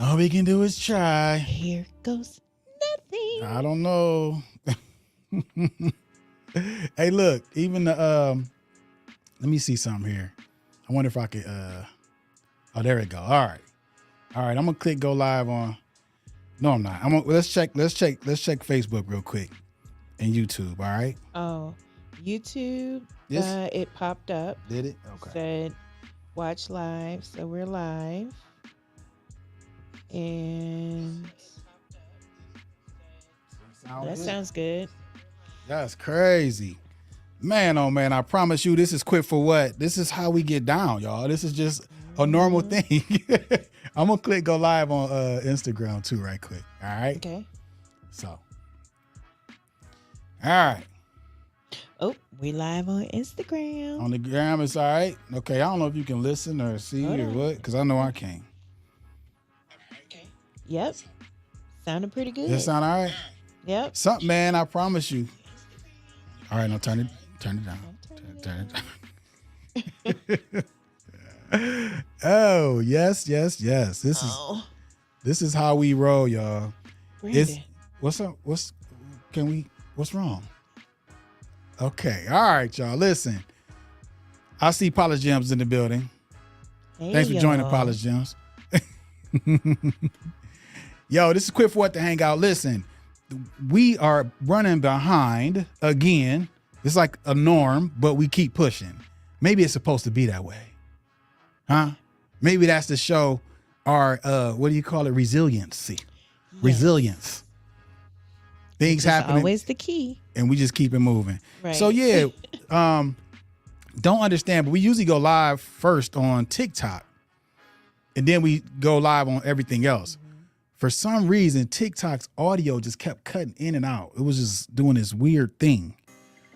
All we can do is try. Here goes nothing. I don't know. Hey, look, even the let me see something here. I wonder if I could oh, there we go. All right, I'm gonna click go live on. No, I'm not. Let's check Facebook real quick and YouTube. All right. Oh, YouTube. Yes. It popped up. Did it? Okay. Said watch live. So we're live. And that sounds good. That's crazy. Man, oh man, I promise you this is Quit for What. This is how we get down, y'all. This is just a normal thing. I'm gonna click go live on Instagram too right quick. All right. Okay. So. All right. Oh, we live on Instagram. On the gram, it's all right. Okay, I don't know if you can listen or see or what, because I know I can't. Okay. Yep. Sounding pretty good. Does it sound all right? Yep. Something, man, I promise you. All right, now turn it down. Turn it down. Oh, yes. This is how we roll, y'all. Brandon. What's up? What's wrong? Okay. All right, y'all. Listen. I see Polish Gems in the building. Hey, thanks for joining, Polish Gems. Yo, this is Quit for What the Hangout. Listen, we are running behind again. It's like a norm, but we keep pushing. Maybe it's supposed to be that way. Huh? Maybe that's to show our, what do you call it? Resiliency. Yes. Resilience. Things happening. Always the key. And we just keep it moving. Right. So yeah, don't understand, but we usually go live first on TikTok. And then we go live on everything else. Mm-hmm. For some reason, TikTok's audio just kept cutting in and out. It was just doing this weird thing.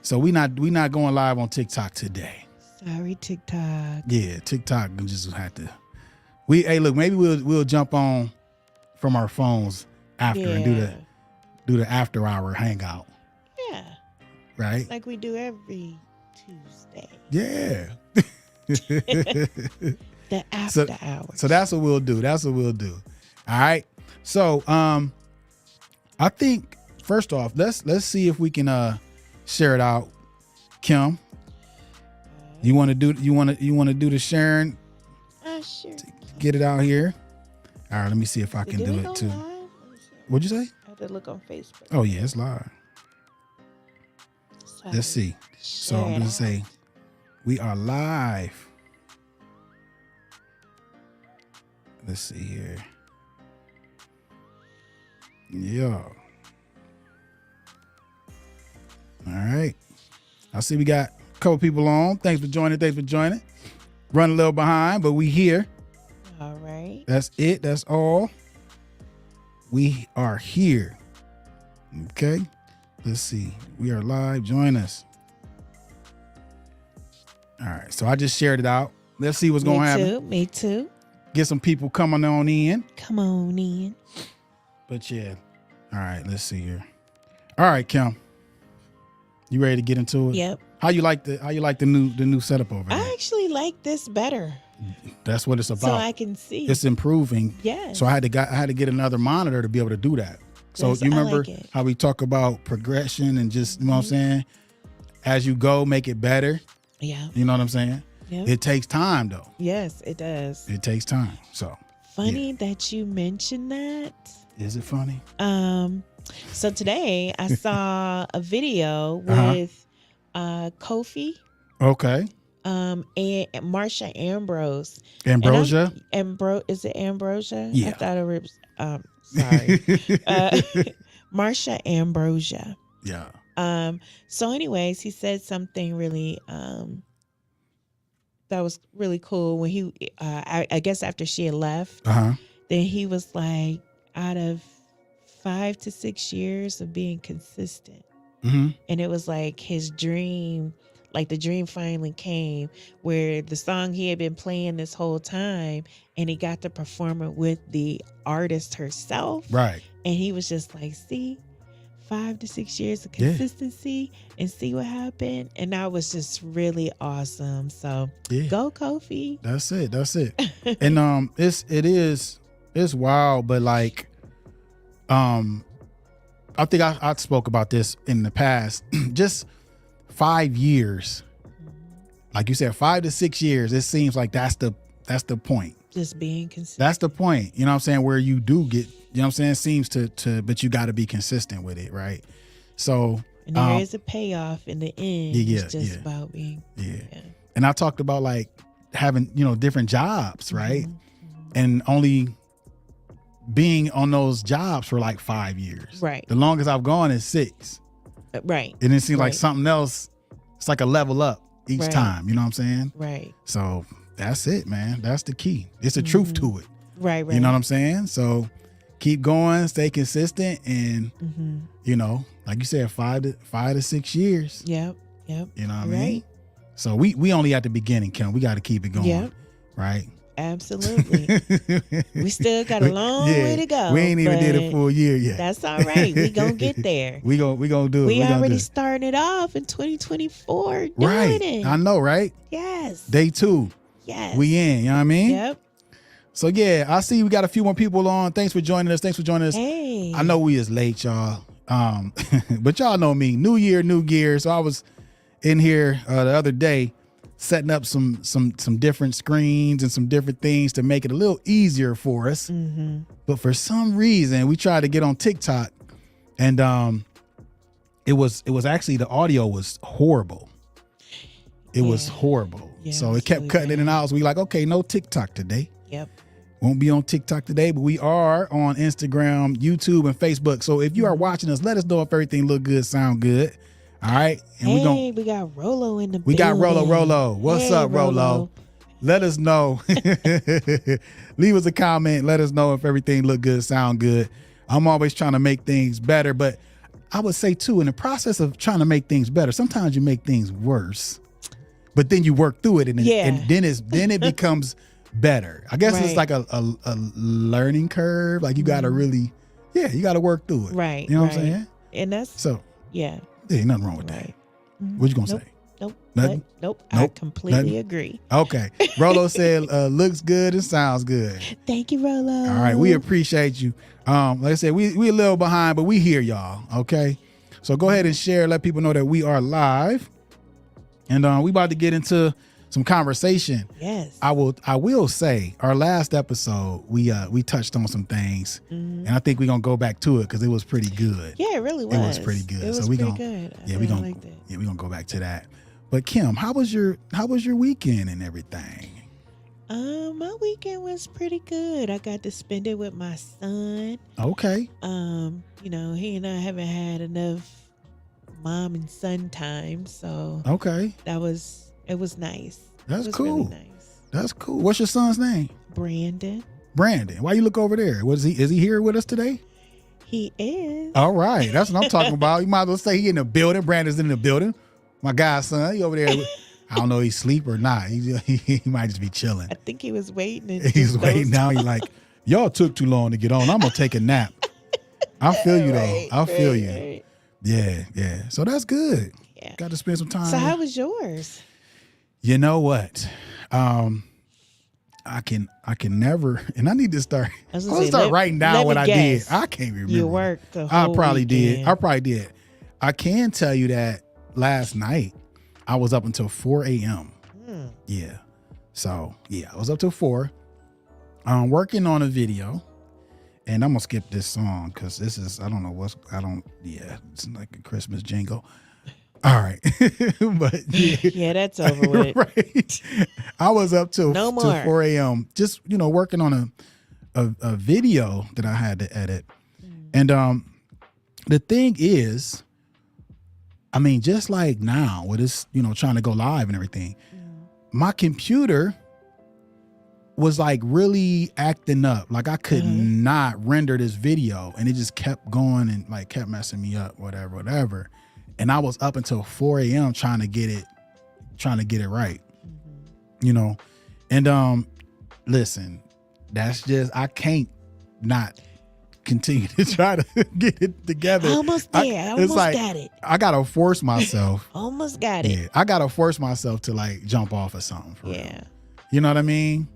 So we not going live on TikTok today. Sorry, TikTok. Yeah, TikTok just had to. Hey, look, maybe we'll jump on from our phones after and do the after hour hangout. Yeah. Right? Like we do every Tuesday. Yeah. The after hours. So that's what we'll do. All right. So I think first off, let's see if we can share it out. Kim, you want to do the sharing? Sure. Get it out here. All right, let me see if I can do it too. Live? What'd you say? I had to look on Facebook. Oh yeah, it's live. Sorry. Let's see. So I'm gonna say we are live. Let's see here. Yeah. All right. I see we got a couple people on. Thanks for joining. Run a little behind, but we here. All right. That's it. That's all. We are here. Okay. Let's see. We are live. Join us. All right. So I just shared it out. Let's see what's going to happen. Me too. Get some people coming on in. Come on in. But yeah. All right. Let's see here. All right, Kim. You ready to get into it? Yep. How you like the new setup over there? I actually like this better. That's what it's about. So I can see. It's improving. Yes. So I had to get another monitor to be able to do that. So Yes, you remember I like how we talk about progression and just, you know what I'm saying? As you go, make it better. Yeah. You know what I'm saying? Yep. It takes time though. Yes, it does. It takes time. So funny that you mentioned that. Is it funny? So today I saw a video with Kofi. Okay. And Marsha Ambrose. Ambrosia? Is it Ambrosia? Yeah. I thought it was sorry. Marsha Ambrosia. Yeah. So anyways, he said something really that was really cool when he I guess after she had left, then he was like, out of 5 to 6 years of being consistent. Mm-hmm. And it was like his dream, like the dream finally came where the song he had been playing this whole time and he got to perform it with the artist herself. Right. And he was just like, see, 5 to 6 years of consistency and see what happened. And that was just really awesome. So go Kofi. That's it. And it is It's wild, but like, I think I spoke about this in the past. Just 5 years, like you said, 5 to 6 years. It seems like that's the point. Just being consistent. That's the point. You know what I'm saying? Where you do get, you know what I'm saying? Seems to, but you got to be consistent with it, right? So, and there is a payoff in the end. Yeah, it's just about being. Yeah. And I talked about like having, you know, different jobs, right? Mm-hmm. And only being on those jobs for like 5 years. Right. The longest I've gone is 6. Right. And it seems like something else. It's like a level up each Right. time. You know what I'm saying? Right. So that's it, man. That's the key. It's a truth to it. Right. Right. You know what I'm saying? So keep going, stay consistent, and you know, like you said, 5 to 6 years. Yep. Yep. You know what I Right. mean? So we only at the beginning, Kim. We got to keep it going. Yep. Right? Absolutely. We still got a long way to go. We ain't even did a full year yet. That's all right. We gonna get there. we gonna do it. We gonna already do it. started off in 2024 doing Right. it. I know, right? Yes. Day 2. Yes. We in, you know what I mean? Yep. So yeah, I see we got a few more people on. Thanks for joining us. Hey. I know we is late, y'all. But y'all know me. New year, new gear. So I was in here the other day setting up some different screens and some different things to make it a little easier for us. But for some reason, we tried to get on TikTok, and it was actually, the audio was horrible. It was horrible. Yeah, So it kept really cutting in bad. and out. So we like, okay, no TikTok today. Yep. Won't be on TikTok today, but we are on Instagram, YouTube, and Facebook. So if you are watching us, let us know if everything look good, sound good. All right. And we got Rolo in the we got building. Rolo. What's Hey, up, Rolo? Let us know. Leave us a comment. Let us know if everything look good, sound good. I'm always trying to make things better, but I would say too, in the process of trying to make things better, sometimes you make things worse, but then you work through it, and then it becomes better. I guess it's like a learning curve. Like you got to really, you got to work through it. Right. You know what I'm saying? And that's So yeah. ain't nothing wrong with that. Right. What you gonna say? Nope. Nothing? Nope. I Nope. completely Nothing? agree. Okay. Rolo said, looks good and sounds good. Thank you, Rolo. All right. We appreciate you. Like I said, we a little behind, but we here, y'all. Okay. So go ahead and share. Let people know that we are live. And we about to get into some conversation. Yes. I will say our last episode, we touched on some things, and I think we're gonna go back to it because it was pretty good. Yeah, it really was. It was pretty good. It was we pretty gonna, good. we're gonna go back to that. But Kim, how was your weekend and everything? My weekend was pretty good. I got to spend it with my son. Okay. You know, he and I haven't had enough mom and son time, so Okay. it was nice. That's It was cool. really nice. That's cool. What's your son's name? Brandon. Brandon. Why you look over there? Is he here with us today? He is. All right. That's what I'm talking about. You might as well say he in the building. Brandon's in the building. My guy's son, he over there. I don't know if he's asleep or not. He might just be chilling. I think he was waiting. And He's just waiting dozed now. off. He's like, y'all took too long to get on. I'm going to take a nap. I feel you though. I feel you. Right. Yeah. So that's good. Yeah. Got to spend some time. So how was yours? You know what? I can never, and I need to start. I was I'll gonna say, start writing down let what me I guess. did. I can't remember. You worked the I whole probably weekend. did. I can tell you that last night I was up until 4 a.m. Yeah. So yeah, I was up till 4. Working on a video, and I'm gonna skip this song because this is it's like a Christmas jingle. All right. But Yeah, that's over with. right. I was up till 4 a.m. just, working on a video that I had to edit. And the thing is, I mean, just like now with this, trying to go live and everything, my computer was like really acting up. Like I could not render this video, and it just kept going and like kept messing me up, whatever. And I was up until 4 a.m. trying to get it right. And listen, that's just, I can't not continue to try to get it together. Almost there. I almost got it. I gotta force myself. Almost got it. Yeah, I gotta force myself to like jump off of something. For real. Yeah. You know what I mean?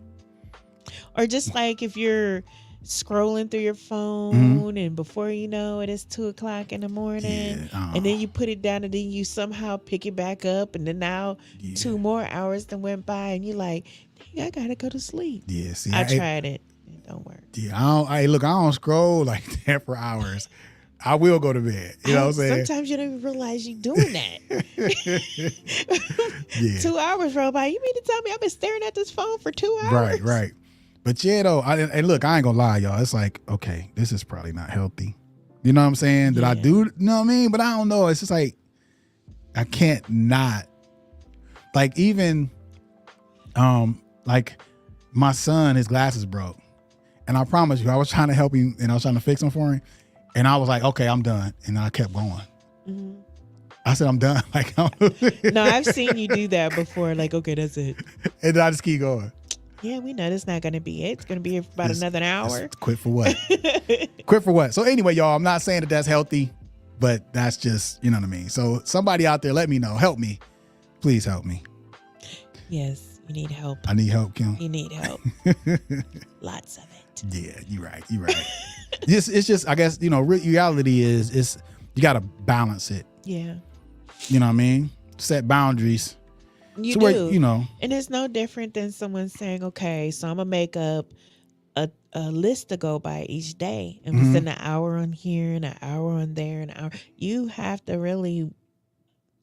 Or just like if you're scrolling through your phone, and before you know it, it's 2 o'clock in the morning, and then you put it down, and then you somehow pick it back up, and then now 2 more hours then went by, and you're like, dang, I gotta go to sleep. Yeah, see, I tried it. It don't work. Yeah, I don't scroll like that for hours. I will go to bed. You know what I'm saying? Sometimes you don't even realize you're doing that. Yeah. 2 hours roll by. You mean to tell me I've been staring at this phone for 2 hours? Right. But yeah, though, and look, I ain't gonna lie, y'all. It's like, okay, this is probably not healthy. You know what I'm saying? That I do, you know what I mean? But I don't know. It's just like, I can't not. Like even, like my son, his glasses broke. And I promise you, I was trying to help him and I was trying to fix them for him. And I was like, okay, I'm done. And I kept going. Mm-hmm. I said, I'm done. Like, no, I've seen you do that before. Like, okay, that's it. And then I just keep going. Yeah, we know that's not going to be it. It's going to be here for about another hour. Quit for what? Quit for what? So anyway, y'all, I'm not saying that that's healthy, but that's just, you know what I mean? So somebody out there, let me know. Help me. Please help me. Yes, you need help. I need help, Kim. You need help. Lots of it. Yeah, you're right. It's just, I guess, you know, reality is you got to balance it. Yeah. You know what I mean? Set boundaries. You so do. Where, you know. And it's no different than someone saying, okay, so I'm going to make up a list to go by each day. And we spend an hour on here and an hour on there and an hour. You have to really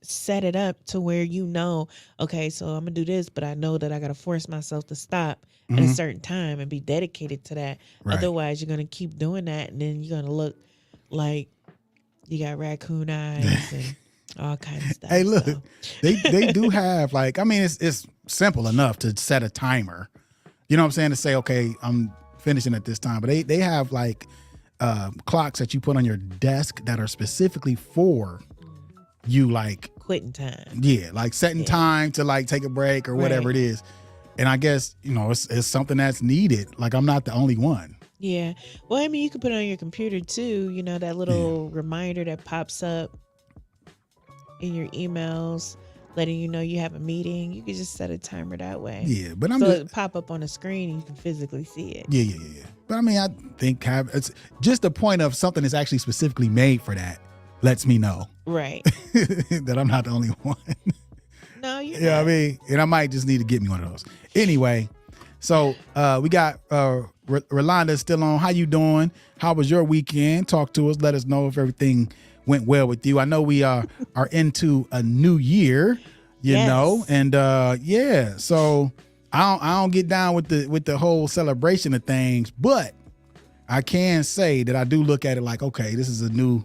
set it up to where you know, okay, so I'm going to do this, but I know that I got to force myself to stop at a certain time and be dedicated to that. Right. Otherwise, you're going to keep doing that, and then you're going to look like you got raccoon eyes and all kinds of stuff. Hey, look, they do have, like, I mean, it's simple enough to set a timer. You know what I'm saying? To say, okay, I'm finishing at this time. But they have, like, clocks that you put on your desk that are specifically for you, like quitting time. Yeah, like setting time to, like, take a break or whatever it is. And I guess, you know, it's something that's needed. Like, I'm not the only one. Yeah. Well, I mean, you can put it on your computer too, you know, that little reminder that pops up in your emails letting you know you have a meeting. You can just set a timer that way. Yeah, but it'll pop up on the screen and you can physically see it. Yeah. But I mean, I think it's just the point of something that's actually specifically made for that lets me know. Right. that I'm not the only one. No, you're not. I mean, and I might just need to get me one of those. Anyway, so we got Rolanda still on. How you doing? How was your weekend? Talk to us. Let us know if everything went well with you. I know we are into a new year, you know, and so I don't get down with the whole celebration of things, but I can say that I do look at it like, okay, this is a new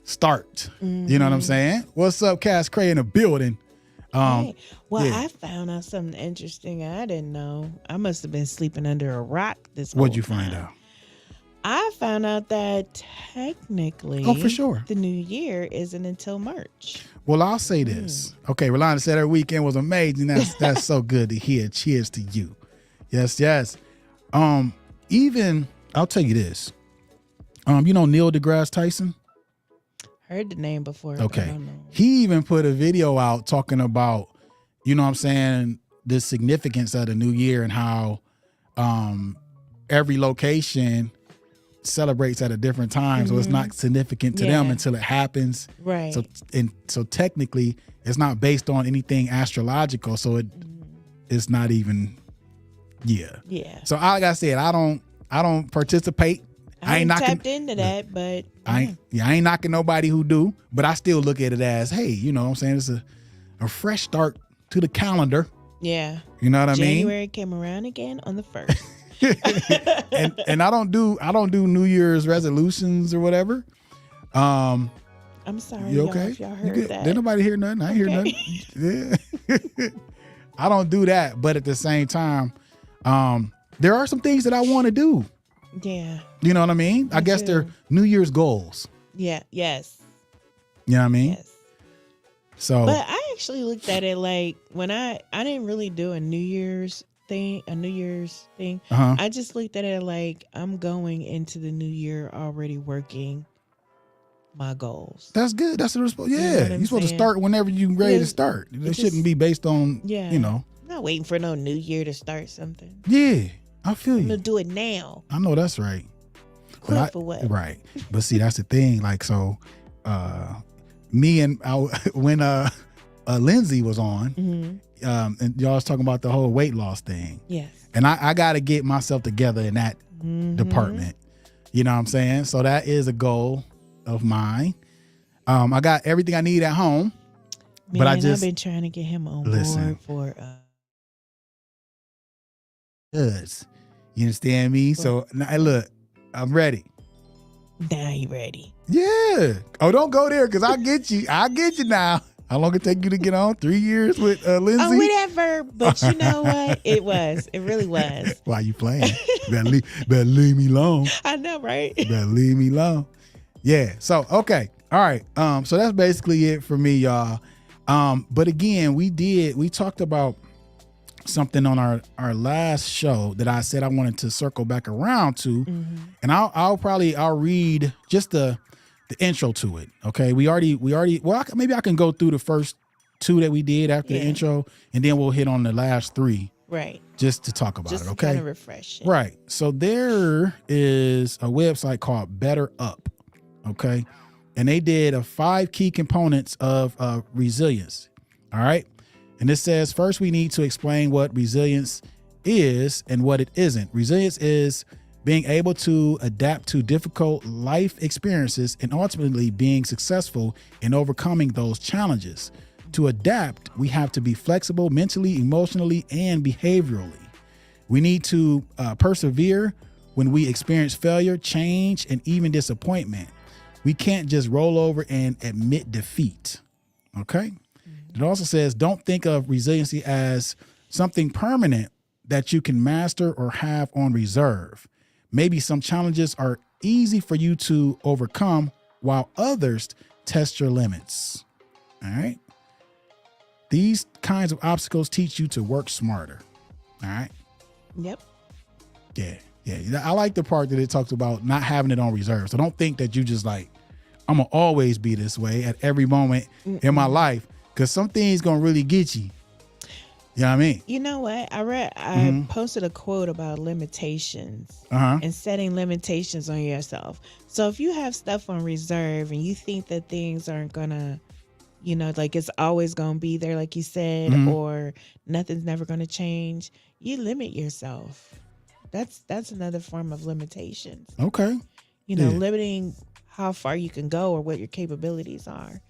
start. You know what I'm saying? What's up, Cass Cray in the building? I found out something interesting I didn't know. I must have been sleeping under a rock this whole What'd you time. find out? I found out that technically, for sure, the new year isn't until March. Well, I'll say this. Okay, Rolanda said her weekend was amazing. That's so good to hear. Cheers to you. Yes. Even I'll tell you this. You know Neil deGrasse Tyson? Heard the name before. Okay. I don't know. He even put a video out talking about, you know what I'm saying, the significance of the new year and how every location celebrates at a different time. So it's not significant to them until it happens. Right. So technically it's not based on anything astrological. So it's not even Yeah. So like I said, I don't participate. I ain't tapped into that, but I ain't knocking nobody who do, but I still look at it as, hey, you know what I'm saying? It's a fresh start to the calendar. Yeah. You know what I mean? January came around again on the 1st. and I don't do New Year's resolutions or whatever. I'm sorry, you okay? If y'all heard that. Didn't nobody hear nothing. I ain't hear nothing. Yeah. I don't do that, but at the same time, there are some things that I want to do. Yeah. You know what I mean? I guess they're New Year's goals. Yeah. Yes. You know what I mean? Yes. So, but I actually looked at it like when I didn't really do a New Year's thing. I just looked at it like I'm going into the new year already working my goals. That's good. That's the response. Yeah. You're supposed to start whenever you're ready to start. It shouldn't be based on, you know. I'm not waiting for no new year to start something. Yeah. I feel I'm you. gonna do it now. I know that's right. Quit for what? Right. But see, that's the thing. Like, so me and when Lindsay was on, and y'all was talking about the whole weight loss thing. Yes. And I got to get myself together in that department. You know what I'm saying? So that is a goal of mine. I got everything I need at home. Man, but I've been trying to get him on board for goods. You understand me? So now, look, I'm ready. Now you ready? Yeah. Oh, don't go there, because I'll get you. I'll get you now. How long it take you to get on? 3 years with Lindsay? Oh, whatever. But you know what? It really was. Why you playing? better leave me alone. I know, right? Better leave me alone. Yeah. So, okay. All right. So that's basically it for me, y'all. But again, we talked about something on our last show that I said I wanted to circle back around to. And I'll read just the intro to it. Okay. We already, well, maybe I can go through the first 2 that we did after the intro, and then we'll hit on the last 3. Right. Just to talk about it. Okay. Kind of refresh it. Right. So there is a website called Better Up. Okay. And they did 5 key components of resilience. All right. And it says, first, we need to explain what resilience is and what it isn't. Resilience is being able to adapt to difficult life experiences and ultimately being successful in overcoming those challenges. To adapt, we have to be flexible mentally, emotionally, and behaviorally. We need to persevere when we experience failure, change, and even disappointment. We can't just roll over and admit defeat. Okay? It also says, don't think of resiliency as something permanent that you can master or have on reserve. Maybe some challenges are easy for you to overcome while others test your limits. All right? These kinds of obstacles teach you to work smarter. All right? Yep. Yeah. I like the part that it talks about not having it on reserve. So don't think that you just like, I'm going to always be this way at every moment in my life, because some things going to really get you. You know what I mean? You know what? I posted a quote about limitations and setting limitations on yourself. So if you have stuff on reserve and you think that things aren't going to, like it's always going to be there, like you said, or nothing's never going to change, you limit yourself. That's another form of limitations. Okay. Limiting how far you can go or what your capabilities are.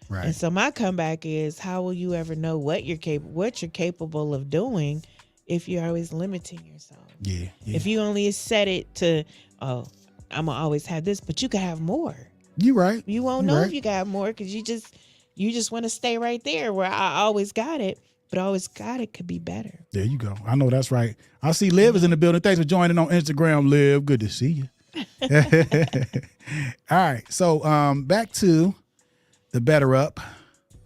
Right. And so my comeback is, how will you ever know what you're capable of doing if you're always limiting yourself? Yeah. If you only set it to, I'm gonna always have this, but you could have more. You right. You won't know if you got more, because you just want to stay right there where I always got it, but always got it could be better. There you go. I know that's right. I see Liv is in the building. Thanks for joining on Instagram, Liv. Good to see you. All right. So back to the Better Up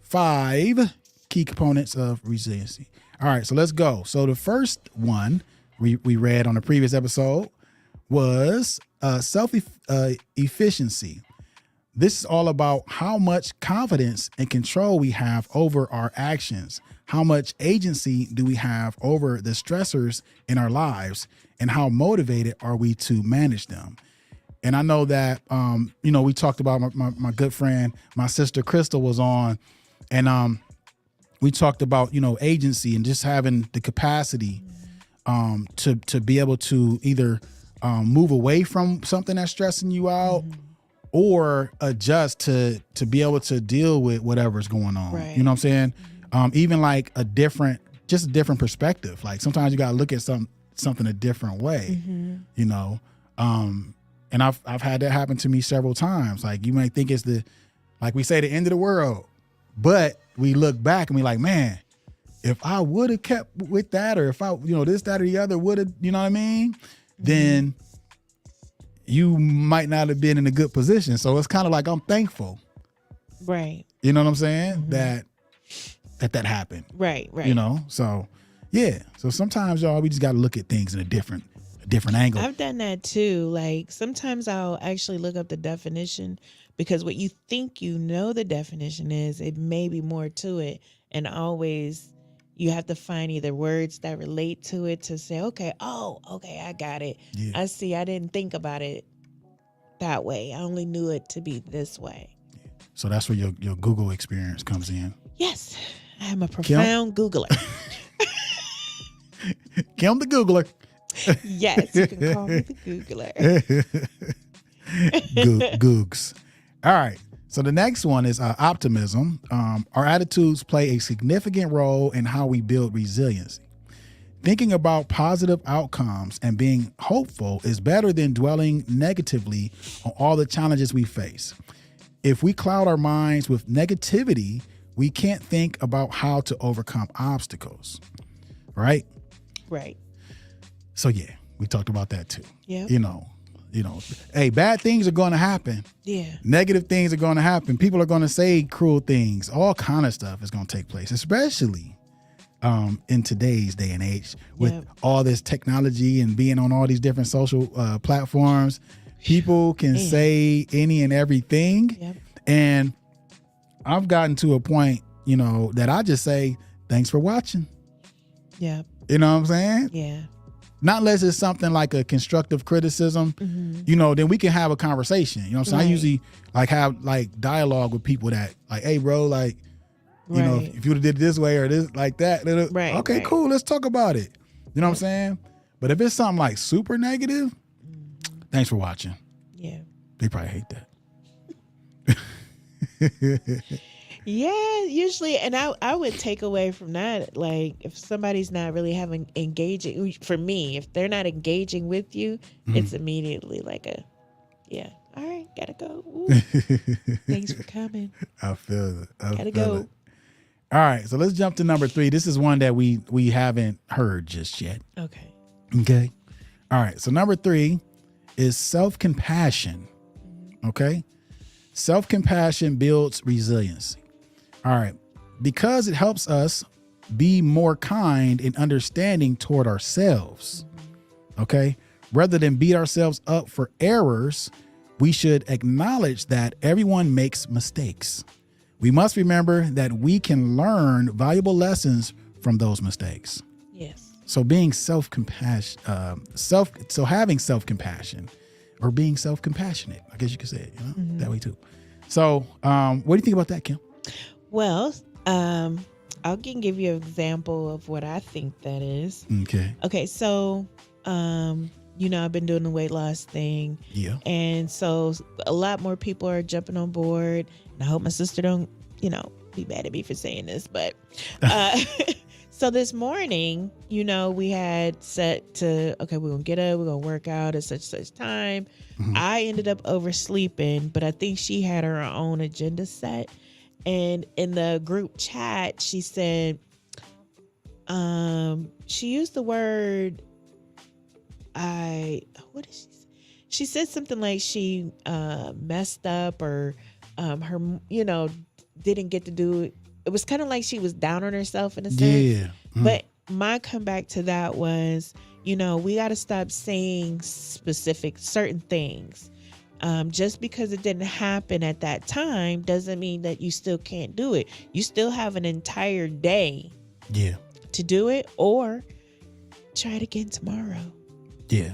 5 key components of resiliency. All right, so let's go. So the first one we read on the previous episode was self-efficiency. This is all about how much confidence and control we have over our actions. How much agency do we have over the stressors in our lives, and how motivated are we to manage them? And I know that, we talked about my good friend, my sister Crystal was on, and we talked about, agency and just having the capacity to be able to either move away from something that's stressing you out or adjust to be able to deal with whatever's going on. Right. You know what I'm saying? Even like a different perspective. Like sometimes you got to look at something a different way, and I've had that happen to me several times. Like you might think it's like we say, the end of the world, but we look back and we like, man, if I would have kept with that, or if I, this, that, or the other would have, you know what I mean? Then you might not have been in a good position. So it's kind of like, I'm thankful. Right. You know what I'm saying? That happened. Right. So yeah. So sometimes, y'all, we just got to look at things in a different angle. I've done that too. Like sometimes I'll actually look up the definition, because what you think the definition is, it may be more to it, and always you have to find either words that relate to it to say, okay, I got it. Yeah. I see. I didn't think about it that way. I only knew it to be this way. So that's where your Google experience comes in. Yes, I am a profound Googler. Kim the Googler. Yes, you can call me the Googler. Googs. All right. So the next one is optimism. Our attitudes play a significant role in how we build resiliency. Thinking about positive outcomes and being hopeful is better than dwelling negatively on all the challenges we face. If we cloud our minds with negativity, we can't think about how to overcome obstacles. Right? Right. So yeah, we talked about that too. Yeah. You know, hey, bad things are going to happen. Yeah. Negative things are going to happen. People are going to say cruel things. All kind of stuff is going to take place, especially in today's day and age with all this technology and being on all these different social platforms. People can say any and everything. Yep. And I've gotten to a point, that I just say, thanks for watching. Yeah. You know what I'm saying? Yeah. Not unless it's something like a constructive criticism, then we can have a conversation. You know what I'm saying? Right. I usually have dialogue with people that hey bro, if you would have did it this way or this like that, right, okay, right. cool, let's talk about it. You know what I'm saying? But if it's something like super negative, thanks for watching. Yeah. They probably hate that. Yeah, usually, and I would take away from that, like if somebody's not really engaging, for me, if they're not engaging with you, it's immediately like all right, gotta go. Ooh, thanks for coming. I feel it. Gotta go. It. All right, so let's jump to number 3. This is one that we haven't heard just yet. Okay. Okay. All right, so number 3 is self-compassion. Okay. Self-compassion builds resiliency. All right. Because it helps us be more kind and understanding toward ourselves. Okay. Rather than beat ourselves up for errors, we should acknowledge that everyone makes mistakes. We must remember that we can learn valuable lessons from those mistakes. Yes. So being self-compassion, having self-compassion or being self-compassionate, I guess you could say it, that way too. So what do you think about that, Kim? Well, I can give you an example of what I think that is. Okay. So, I've been doing the weight loss thing. Yeah. And so a lot more people are jumping on board. And I hope my sister don't, be mad at me for saying this, but, so this morning, we had set to, okay, we're going to get up, we're going to work out at such time. I ended up oversleeping, but I think she had her own agenda set. And in the group chat, she said, she used the word, what did she say? She said something like she messed up or her, didn't get to do it. It was kind of like she was down on herself in a sense. Yeah. But my comeback to that was, we got to stop saying certain things. Just because it didn't happen at that time doesn't mean that you still can't do it. You still have an entire day to do it, or try it again tomorrow. Yeah.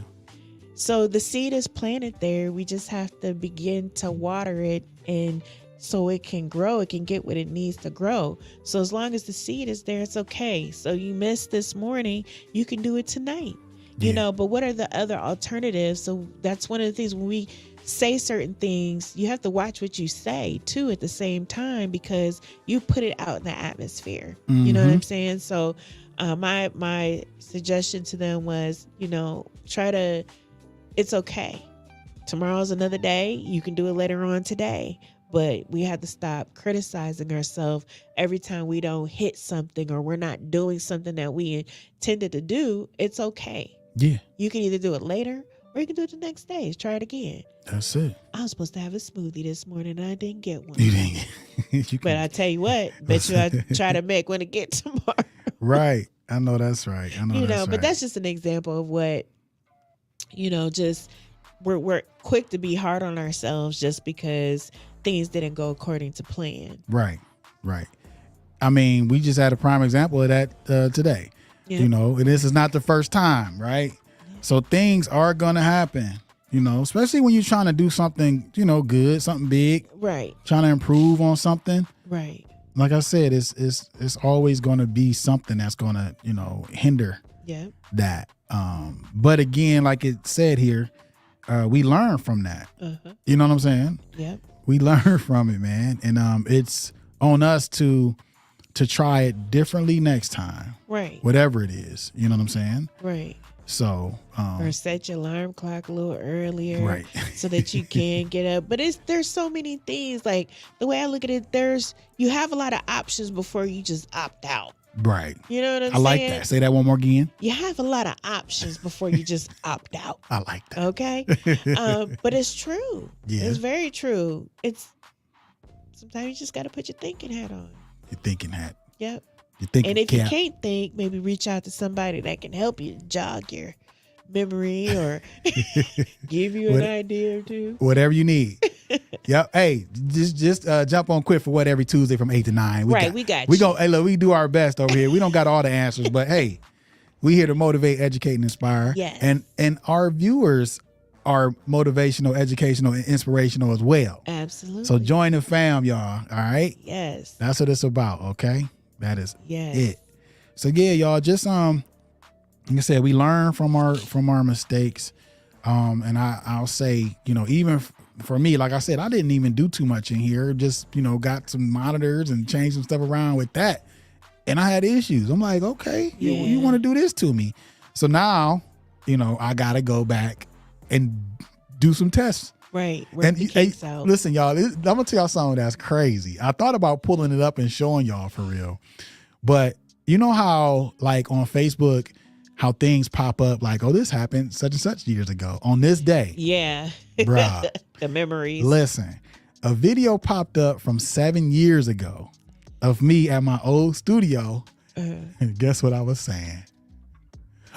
So the seed is planted there. We just have to begin to water it, and so it can grow. It can get what it needs to grow. So as long as the seed is there, it's okay. So you missed this morning, you can do it tonight. But what are the other alternatives? So that's one of the things when we say certain things, you have to watch what you say too at the same time, because you put it out in the atmosphere. You know what I'm saying? So my suggestion to them was, it's okay. Tomorrow's another day. You can do it later on today. But we have to stop criticizing ourselves every time we don't hit something or we're not doing something that we intended to do. It's okay. Yeah. You can either do it later or you can do it the next day. Try it again. That's it. I was supposed to have a smoothie this morning and I didn't get one. You didn't. But I tell you what, bet you I try to make one again tomorrow. Right. I know that's right. But that's just an example of what, just we're quick to be hard on ourselves just because things didn't go according to plan. Right. I mean, we just had a prime example of that today. Yeah. You know, and this is not the first time, right? So things are going to happen, you know, especially when you're trying to do something, you know, good, something big, Right. trying to improve on something. Right. Like I said, it's always going to be something that's going to, you know, hinder Yeah. that. But again, like it said here, we learn from that. Uh-huh. You know what I'm saying? Yep. We learn from it, man. And it's on us to try it differently next time. Right. Whatever it is. You know what I'm saying? Right. So Or set your alarm clock a little earlier, right. so that you can get up. But there's so many things. Like the way I look at it, you have a lot of options before you just opt out. Right. You know what I'm saying? I like that. Say that one more again. You have a lot of options before you just opt out. I like that. Okay. But it's true. Yeah. It's very true. Sometimes you just got to put your thinking hat on. Your thinking hat. Yep. Your thinking And if cap. you can't think, maybe reach out to somebody that can help you jog your memory or give you an idea or two. Whatever you need. Yep. Hey, just jump on Quit for What every Tuesday from 8 to 9. We got you. Hey, look, we do our best over here. We don't got all the answers, but hey, we here to motivate, educate, and inspire. Yes. And our viewers are motivational, educational, and inspirational as well. Absolutely. So join the fam, y'all. All right. Yes. That's what it's about. Okay. That is Yes. it. So yeah, y'all, just like I said, we learn from our mistakes. And I'll say, you know, even for me, like I said, I didn't even do too much in here. Just, you know, got some monitors and changed some stuff around with that. And I had issues. I'm like, okay, you want to do this to me. So now, you know, I got to go back and do some tests. Right. Work the kinks out. Listen, y'all, I'm going to tell y'all something that's crazy. I thought about pulling it up and showing y'all for real. But you know how, like on Facebook, how things pop up like, oh, this happened such and such years ago on this day. Yeah. Bruh. The memories. Listen, a video popped up from 7 years ago of me at my old studio. And guess what I was saying?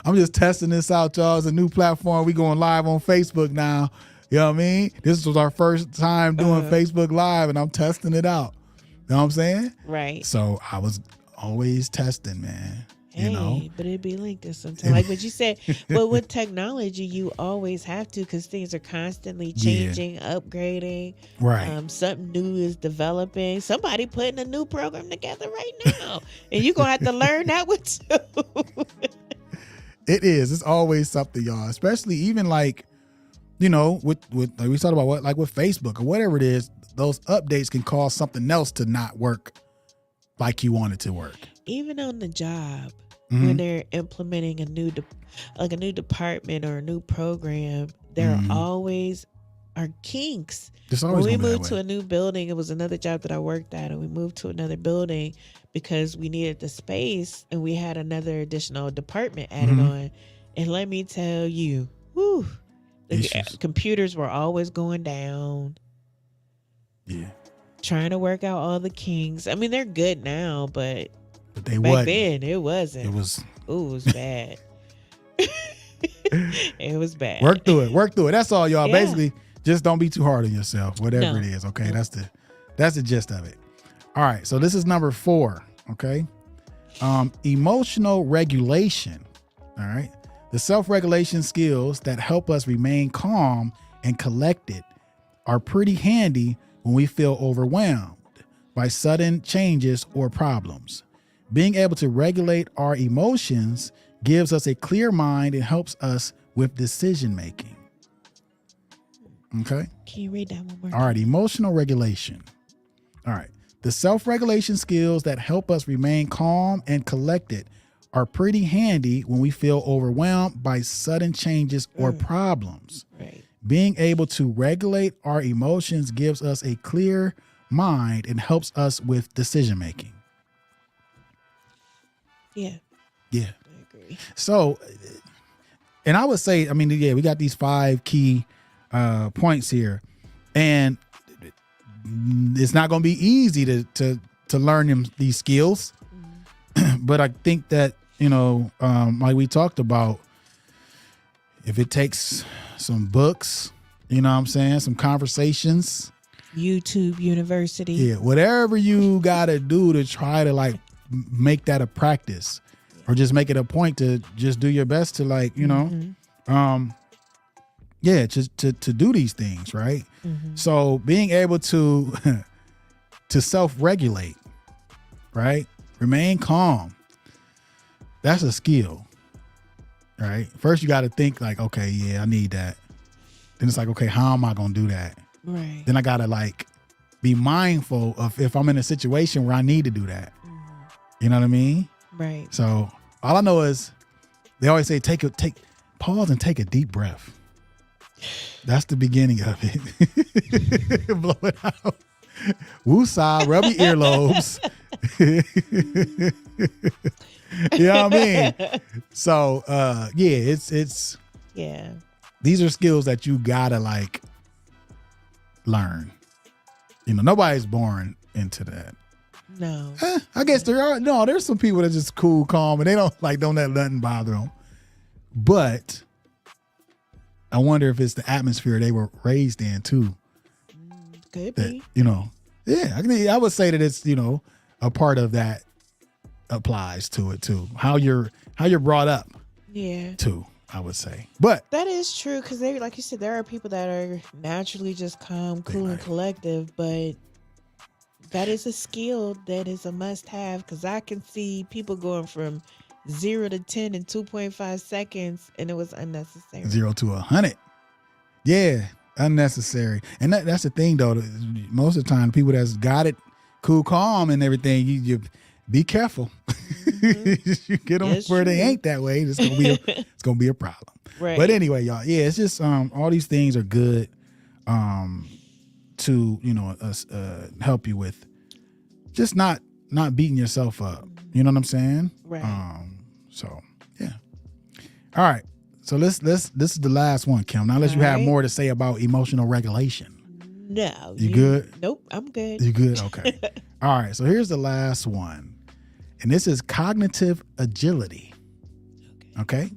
I'm just testing this out, y'all. It's a new platform. We going live on Facebook now. You know what I mean? This was our first time doing Facebook Live, and I'm testing it out. You know what I'm saying? Right. So I was always testing, man. Hey, you know? but it'd be like this sometimes. Like what you said, but with technology, you always have to, because things are constantly changing, upgrading. Right. Something new is developing. Somebody putting a new program together right now, and you're gonna have to learn that one too. It is. It's always something, y'all. Especially even like, you know, with like we talked about, with Facebook or whatever it is, those updates can cause something else to not work like you want it to work. Even on the job, when they're implementing a new department or a new program, there always are kinks. When we moved to a new building, it was another job that I worked at, and we moved to another building because we needed the space, and we had another additional department added on. And let me tell you, the computers were always going down. Yeah. Trying to work out all the kinks. I mean, they're good now, but they back then it wasn't. It was bad. It was bad. Work through it. That's all, y'all. Yeah. Basically, just don't be too hard on yourself, whatever it is. Okay. That's the gist of it. All right. So this is number 4. Okay. Emotional regulation. All right. The self-regulation skills that help us remain calm and collected are pretty handy when we feel overwhelmed by sudden changes or problems. Being able to regulate our emotions gives us a clear mind and helps us with decision making. Okay. Can you read that one more? All right. Emotional regulation. All right. The self-regulation skills that help us remain calm and collected are pretty handy when we feel overwhelmed by sudden changes or problems. Right. Being able to regulate our emotions gives us a clear mind and helps us with decision making. Yeah. Yeah. I agree. So, and I would say, I mean, yeah, we got these 5 key points here, and it's not going to be easy to learn these skills. But I think that, you know, like we talked about, if it takes some books, you know what I'm saying, some conversations, YouTube University. Yeah, whatever you got to do to try to like make that a practice, or just make it a point to just do your best to like, you know, just to do these things, right? So being able to to self-regulate, right? Remain calm. That's a skill, right? First you got to think like, okay, yeah, I need that. Then it's like, okay, how am I going to do that? Right. Then I got to like be mindful of if I'm in a situation where I need to do that. You know what I mean? Right. So all I know is they always say, take pause and take a deep breath. That's the beginning of it. Blow it out. Woosah, rub your earlobes. You know what I mean? So it's yeah. These are skills that you gotta like learn. You know, nobody's born into that. No. I guess there's some people that just cool, calm, and they don't let nothing bother them. But I wonder if it's the atmosphere they were raised in too. Could That, be. you know, yeah, I would say that it's, you know, a part of that applies to it too. How you're brought up. Yeah. Too, I would say. But That is true, because they, like you said, there are people that are naturally just calm, cool, and collective, but that is a skill that is a must-have, because I can see people going from 0 to 10 in 2.5 seconds, and it was unnecessary. 0 to 100. Yeah, unnecessary. And that's the thing, though. Most of the time, people that's got it cool, calm, and everything, you be careful. You get them where they ain't that way, it's gonna be a problem. Right. But anyway, y'all, yeah, it's just all these things are good to, you know, help you with just not beating yourself up. You know what I'm saying? Right. So yeah. All right. So this is the last one, Kim. Now, unless you have more to say about emotional regulation. No. You good? Nope, I'm good. You good? Okay. All right. So here's the last one. And this is cognitive agility. Okay.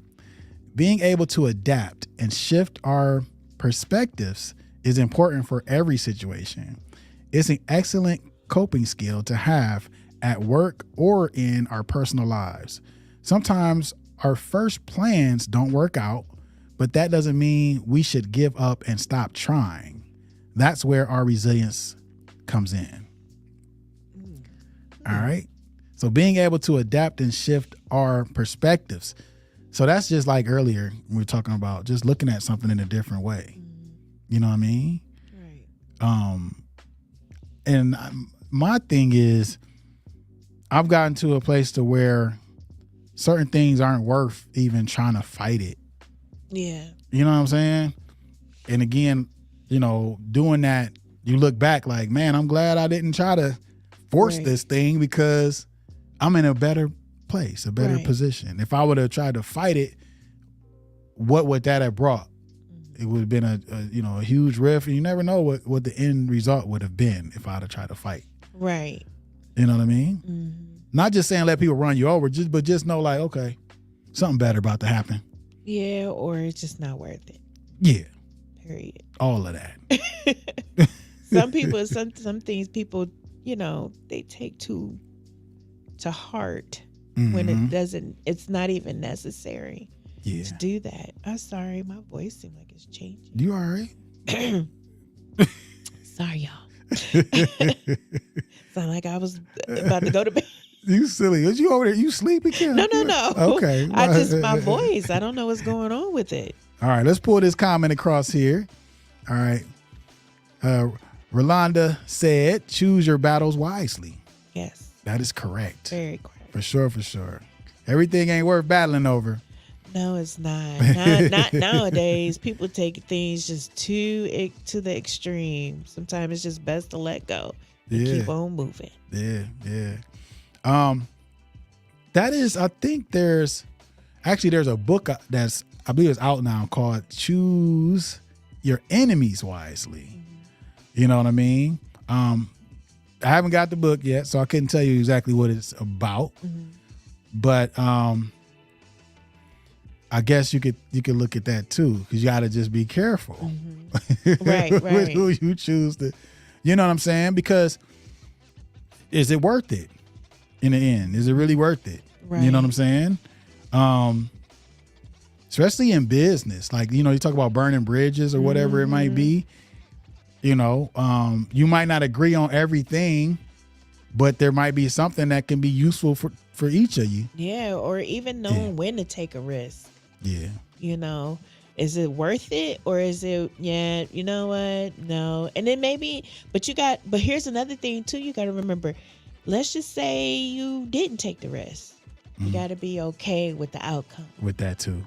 Being able to adapt and shift our perspectives is important for every situation. It's an excellent coping skill to have at work or in our personal lives. Sometimes our first plans don't work out, but that doesn't mean we should give up and stop trying. That's where our resilience comes in. All right. So being able to adapt and shift our perspectives. So that's just like earlier we were talking about just looking at something in a different way. You know what I mean? Right. And my thing is, I've gotten to a place to where certain things aren't worth even trying to fight it. Yeah. You know what I'm saying? And again, you know, doing that, you look back like, man, I'm glad I didn't try to force this thing, because I'm in a better place, a better position. If I would have tried to fight it, what would that have brought? It would have been a huge rift, and you never know what the end result would have been if I'd have tried to fight. Right. You know what I mean? Not just saying let people run you over, but just know like, okay, something better about to happen. Yeah, or it's just not worth it. Yeah. Period. All of that. Some people, some things people, you know, they take to heart when it's not even necessary to do that. I'm sorry, my voice seems like it's changing. You all right? Sorry, y'all. Sound like I was about to go to bed. You silly. Was you over there? You sleepy, Kim? No. Okay. My voice. I don't know what's going on with it. All right, let's pull this comment across here. All right. Rolanda said, choose your battles wisely. Yes. That is correct. Very correct. For sure. Everything ain't worth battling over. No, it's not. Not nowadays. People take things just to the extreme. Sometimes it's just best to let go and keep on moving. Yeah. That is, I think there's a book that's, I believe it's out now, called Choose Your Enemies Wisely. You know what I mean? I haven't got the book yet, so I couldn't tell you exactly what it's about. But I guess you could look at that too, because you got to just be careful Right. with who you choose to, You know what I'm saying? Because is it worth it in the end? Is it really worth it? Right. You know what I'm saying? Especially in business, like, you know, you talk about burning bridges or whatever it might be, you know, you might not agree on everything, but there might be something that can be useful for each of you. Yeah. Or even knowing when to take a risk. Yeah. You know, is it worth it, or is it, yeah, you know what? No. And then maybe, but here's another thing too. You got to remember, let's just say you didn't take the risk. You got to be okay with the outcome. With that too.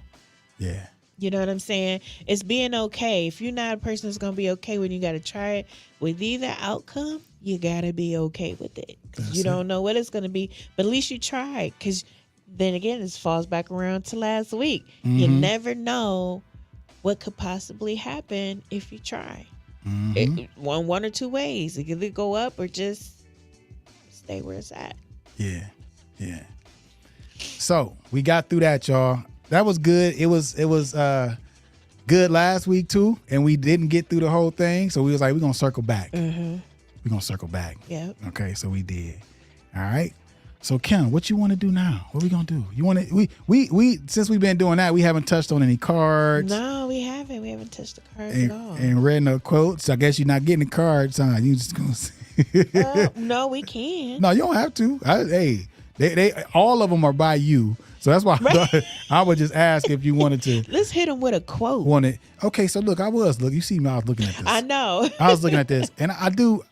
Yeah. You know what I'm saying? It's being okay. If you're not a person that's going to be okay when you got to try it with either outcome, you got to be okay with it. You don't know what it's going to be, but at least you tried. Because then again, this falls back around to last week. You never know what could possibly happen if you try. One or two ways. It can either go up or just stay where it's at. Yeah. Yeah. So we got through that, y'all. That was good. It was good last week too, and we didn't get through the whole thing, so we was like, we're gonna circle back. We're gonna circle back. Yep. Okay, so we did. All right. So Kim, what you want to do now? What we gonna do? You want to? We since we've been doing that, we haven't touched on any cards. No, we haven't. We haven't touched the cards at all. And read no quotes. I guess you're not getting the cards, huh? You just gonna. No, we can. No, you don't have to. Hey, they all of them are by you. So that's why I would just ask if you wanted to. Let's hit them with a quote. Okay, so look, you see me, I was looking at this. I know. I was looking at this, and I do,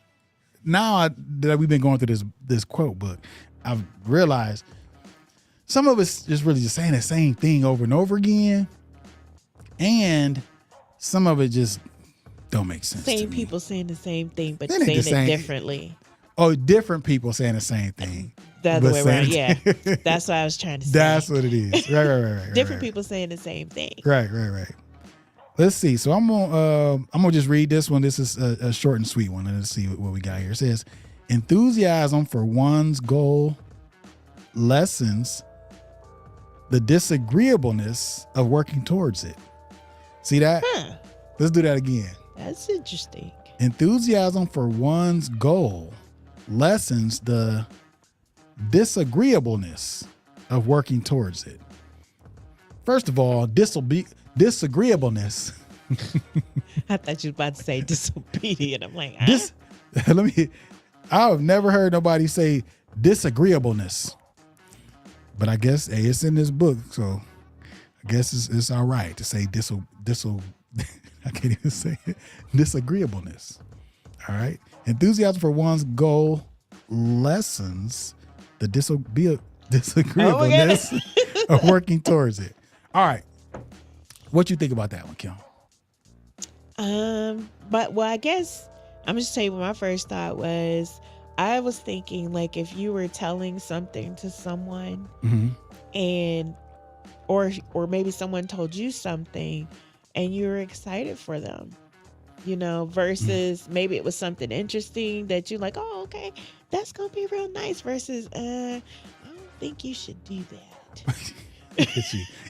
now that we've been going through this quote book, I've realized some of it's just really just saying the same thing over and over again, and some of it just don't make sense. Same people saying the same thing, but saying it differently. Oh, different people saying the same thing. The other way around, yeah. That's what I was trying to say. That's what it is. Right. Different people saying the same thing. Right. Let's see. So I'm gonna just read this one. This is a short and sweet one, and let's see what we got here. It says, enthusiasm for one's goal lessens the disagreeableness of working towards it. See that? Huh. Let's do that again. That's interesting. Enthusiasm for one's goal lessens the disagreeableness of working towards it. First of all, disagreeableness. I thought you were about to say disobedient. I'm like, I've never heard nobody say disagreeableness, but I guess it's in this book, so I guess it's all right to say I can't even say it. Disagreeableness. All right. Enthusiasm for one's goal lessens the disagreeableness of working towards it. All right. What you think about that one, Kim? I guess I'm just saying what my first thought was. I was thinking, like, if you were telling something to someone and or maybe someone told you something and you were excited for them, you know, versus maybe it was something interesting that you're like, oh, okay, that's gonna be real nice, versus I don't think you should do that.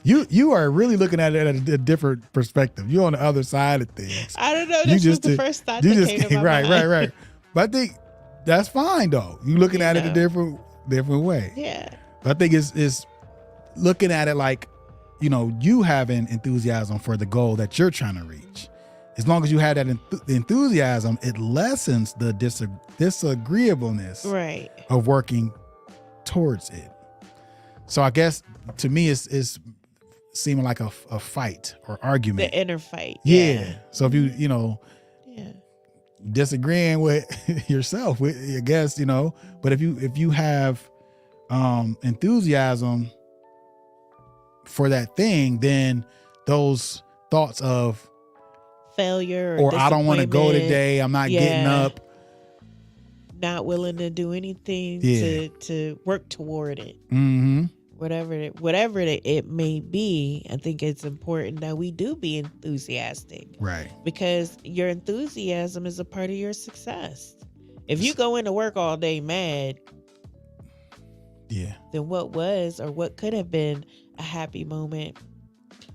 You are really looking at it at a different perspective. You're on the other side of things. I don't know. This was the first thought that came to my mind. Right. But I think that's fine though. You looking at it a different way. Yeah. But I think it's looking at it like, you know, you having enthusiasm for the goal that you're trying to reach. As long as you have that enthusiasm, it lessens the disagreeableness of working towards it. So I guess to me, it's seeming like a fight or argument. The inner fight. Yeah. So if you disagreeing with yourself, I guess, you know, but if you have enthusiasm for that thing, then those thoughts of failure or I don't want to go today, I'm not getting up, not willing to do anything to work toward it. Whatever it may be, I think it's important that we do be enthusiastic. Right. Because your enthusiasm is a part of your success. If you go into work all day mad, then what was or what could have been a happy moment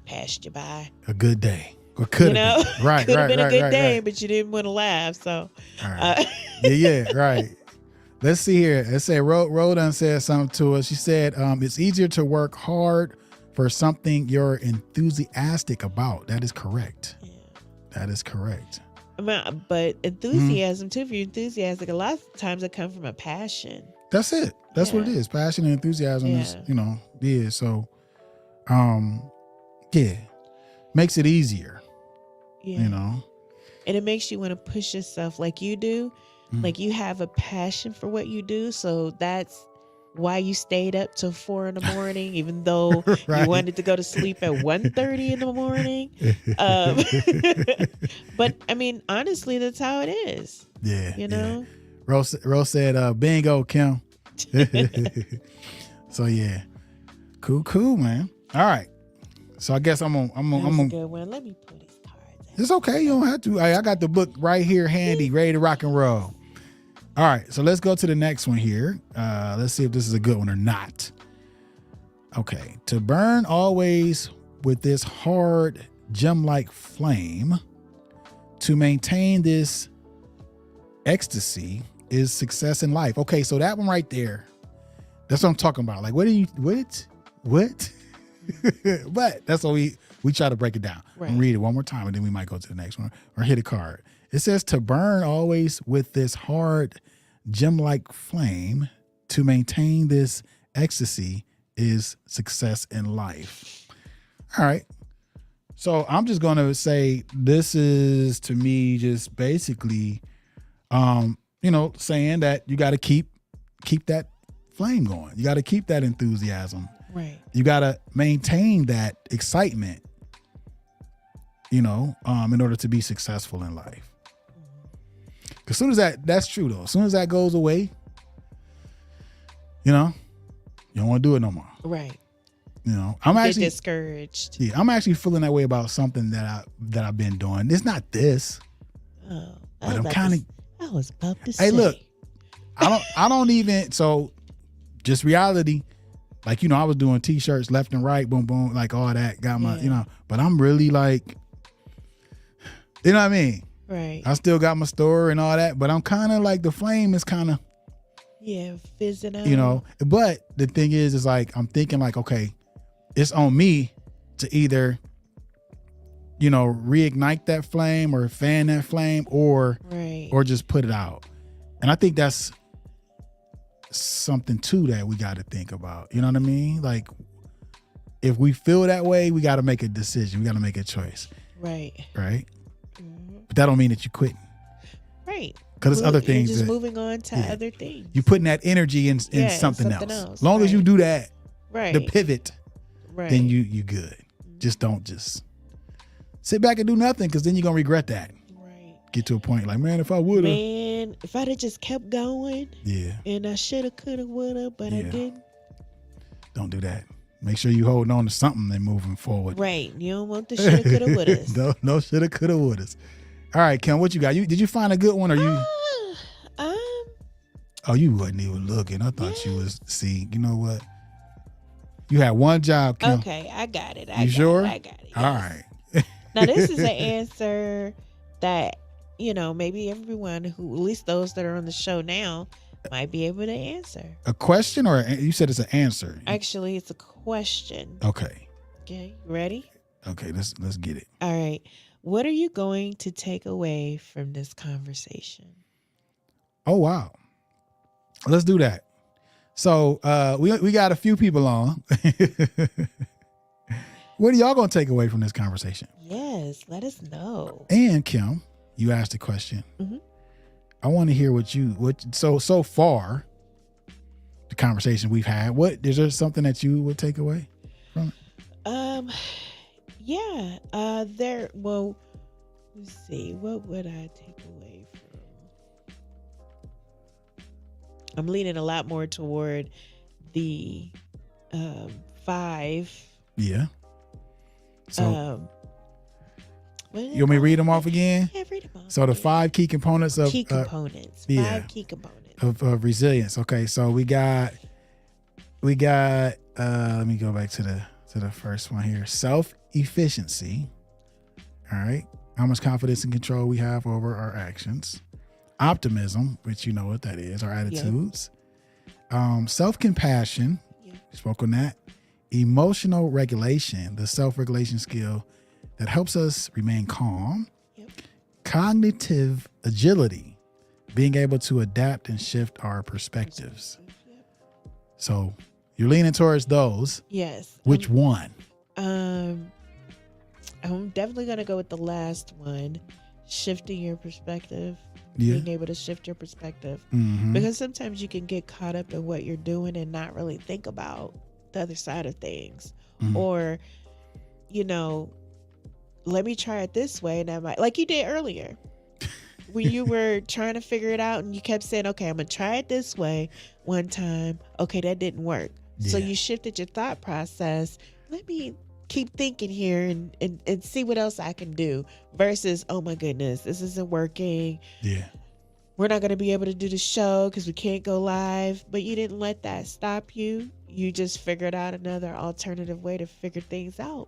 passed you by. A good day. Or could You have know, been. Right, could have right, been a right, good right, day, right. but you didn't want to laugh. So, All right. Yeah, right. Let's see here. Let's say Rodan said something to us. She said, it's easier to work hard for something you're enthusiastic about. That is correct. yeah. That is correct. But enthusiasm too. If you're enthusiastic, a lot of times it comes from a passion. That's it. That's what it Yeah. is. Passion and enthusiasm is, Yeah. yeah. So, yeah, makes it easier, Yeah. And it makes you want to push yourself like you do. Like you have a passion for what you do. So that's why you stayed up till 4 in the morning, even though Right. you wanted to go to sleep at 1:30 in the morning. But I mean, honestly, that's how it is. Yeah. Yeah. Rose said, bingo, Kim. So yeah. Cool, man. All right. So I guess I'm That's a gonna good one. Let me pull these cards out. It's okay. You don't have to. I got the book right here handy, ready to rock and roll. All right. So let's go to the next one here. Let's see if this is a good one or not. Okay. To burn always with this hard gem-like flame, to maintain this ecstasy is success in life. Okay. So that one right there, that's what I'm talking about. Like, what? But that's what we try to break it down. Right. And read it one more time, and then we might go to the next one or hit a card. It says to burn always with this hard gem-like flame, to maintain this ecstasy is success in life. All right. So I'm just going to say this is, to me, just basically, saying that you got to keep that flame going. You got to keep that enthusiasm. Right. You got to maintain that excitement, in order to be successful in life. Because as soon as that's true though, as soon as that goes away, you don't want to do it no more. Right. I'm Get actually discouraged. Yeah, I'm actually feeling that way about something that I've been doing. It's not this, Oh, but I'm kind of. I was about to say. Hey, look, I don't even. So, just reality. Like, I was doing t-shirts left and right, boom, boom, like all that. Got my, but I'm really like, you know what I mean? Right. I still got my store and all that, but I'm kind of like the flame is kind of, fizzing out. But the thing is like, I'm thinking like, okay, it's on me to either, reignite that flame or fan that flame or just put it out. And I think that's something too that we got to think about. You know what I mean? Like, if we feel that way, we got to make a decision. We got to make a choice. Right. Right. Mm-hmm. But that don't mean that you're quitting. Right. Because it's other things. You're just moving on to other things. You're putting that energy in something else. As long as you do that, the pivot, then you good. Mm-hmm. Just don't sit back and do nothing, because then you're gonna regret that. Right. Get to a point like, man, if I would have. Man, if I'd have just kept going. Yeah. And I shoulda, coulda, woulda, but I didn't. Don't do that. Make sure you holding on to something and moving forward. Right. You don't want the shoulda, coulda, wouldas. No shoulda, coulda, wouldas. All right, Kim, what you got? Did you find a good one, or you? Oh, you wasn't even looking. I thought you was. See, you know what? You had one job, Kim. Okay, I got it. You sure? I got it. Yes. All right. Now, this is an answer that, maybe everyone who, at least those that are on the show now, might be able to answer. A question, or you said it's an answer? Actually, it's a question. Okay. Okay, ready? Okay, let's get it. All right. What are you going to take away from this conversation? Oh, wow. Let's do that. So we got a few people on. What are y'all going to take away from this conversation? Yes, let us know. And Kim, you asked the question. Mm-hmm. I want to hear so far, the conversation we've had. Is there something that you would take away from it? Yeah. Well, let's see. What would I take away from? I'm leaning a lot more toward the 5. Yeah. So you want me to read them off again? Yeah, read them off. So the 5 key components of 5 key components of resilience. Okay, so we got let me go back to the first one here. Self-efficiency, All right. How much confidence and control we have over our actions. Optimism, which you know what that is, our attitudes. Self-compassion, spoke on that. Emotional regulation, the self-regulation skill that helps us remain calm. Cognitive agility, being able to adapt and shift our perspectives. So you're leaning towards those. Yes. Which one? I'm definitely going to go with the last one, shifting your perspective. Yeah. Being able to shift your perspective. Mm-hmm. Because sometimes you can get caught up in what you're doing and not really think about the other side of things. Mm-hmm. Or, let me try it this way. And I might, like you did earlier, when you were trying to figure it out and you kept saying, okay, I'm going to try it this way one time. Okay, that didn't work. Yeah. So you shifted your thought process. Let me keep thinking here and see what else I can do versus, oh my goodness, this isn't working. Yeah. We're not going to be able to do the show because we can't go live. But you didn't let that stop you. You just figured out another alternative way to figure things out.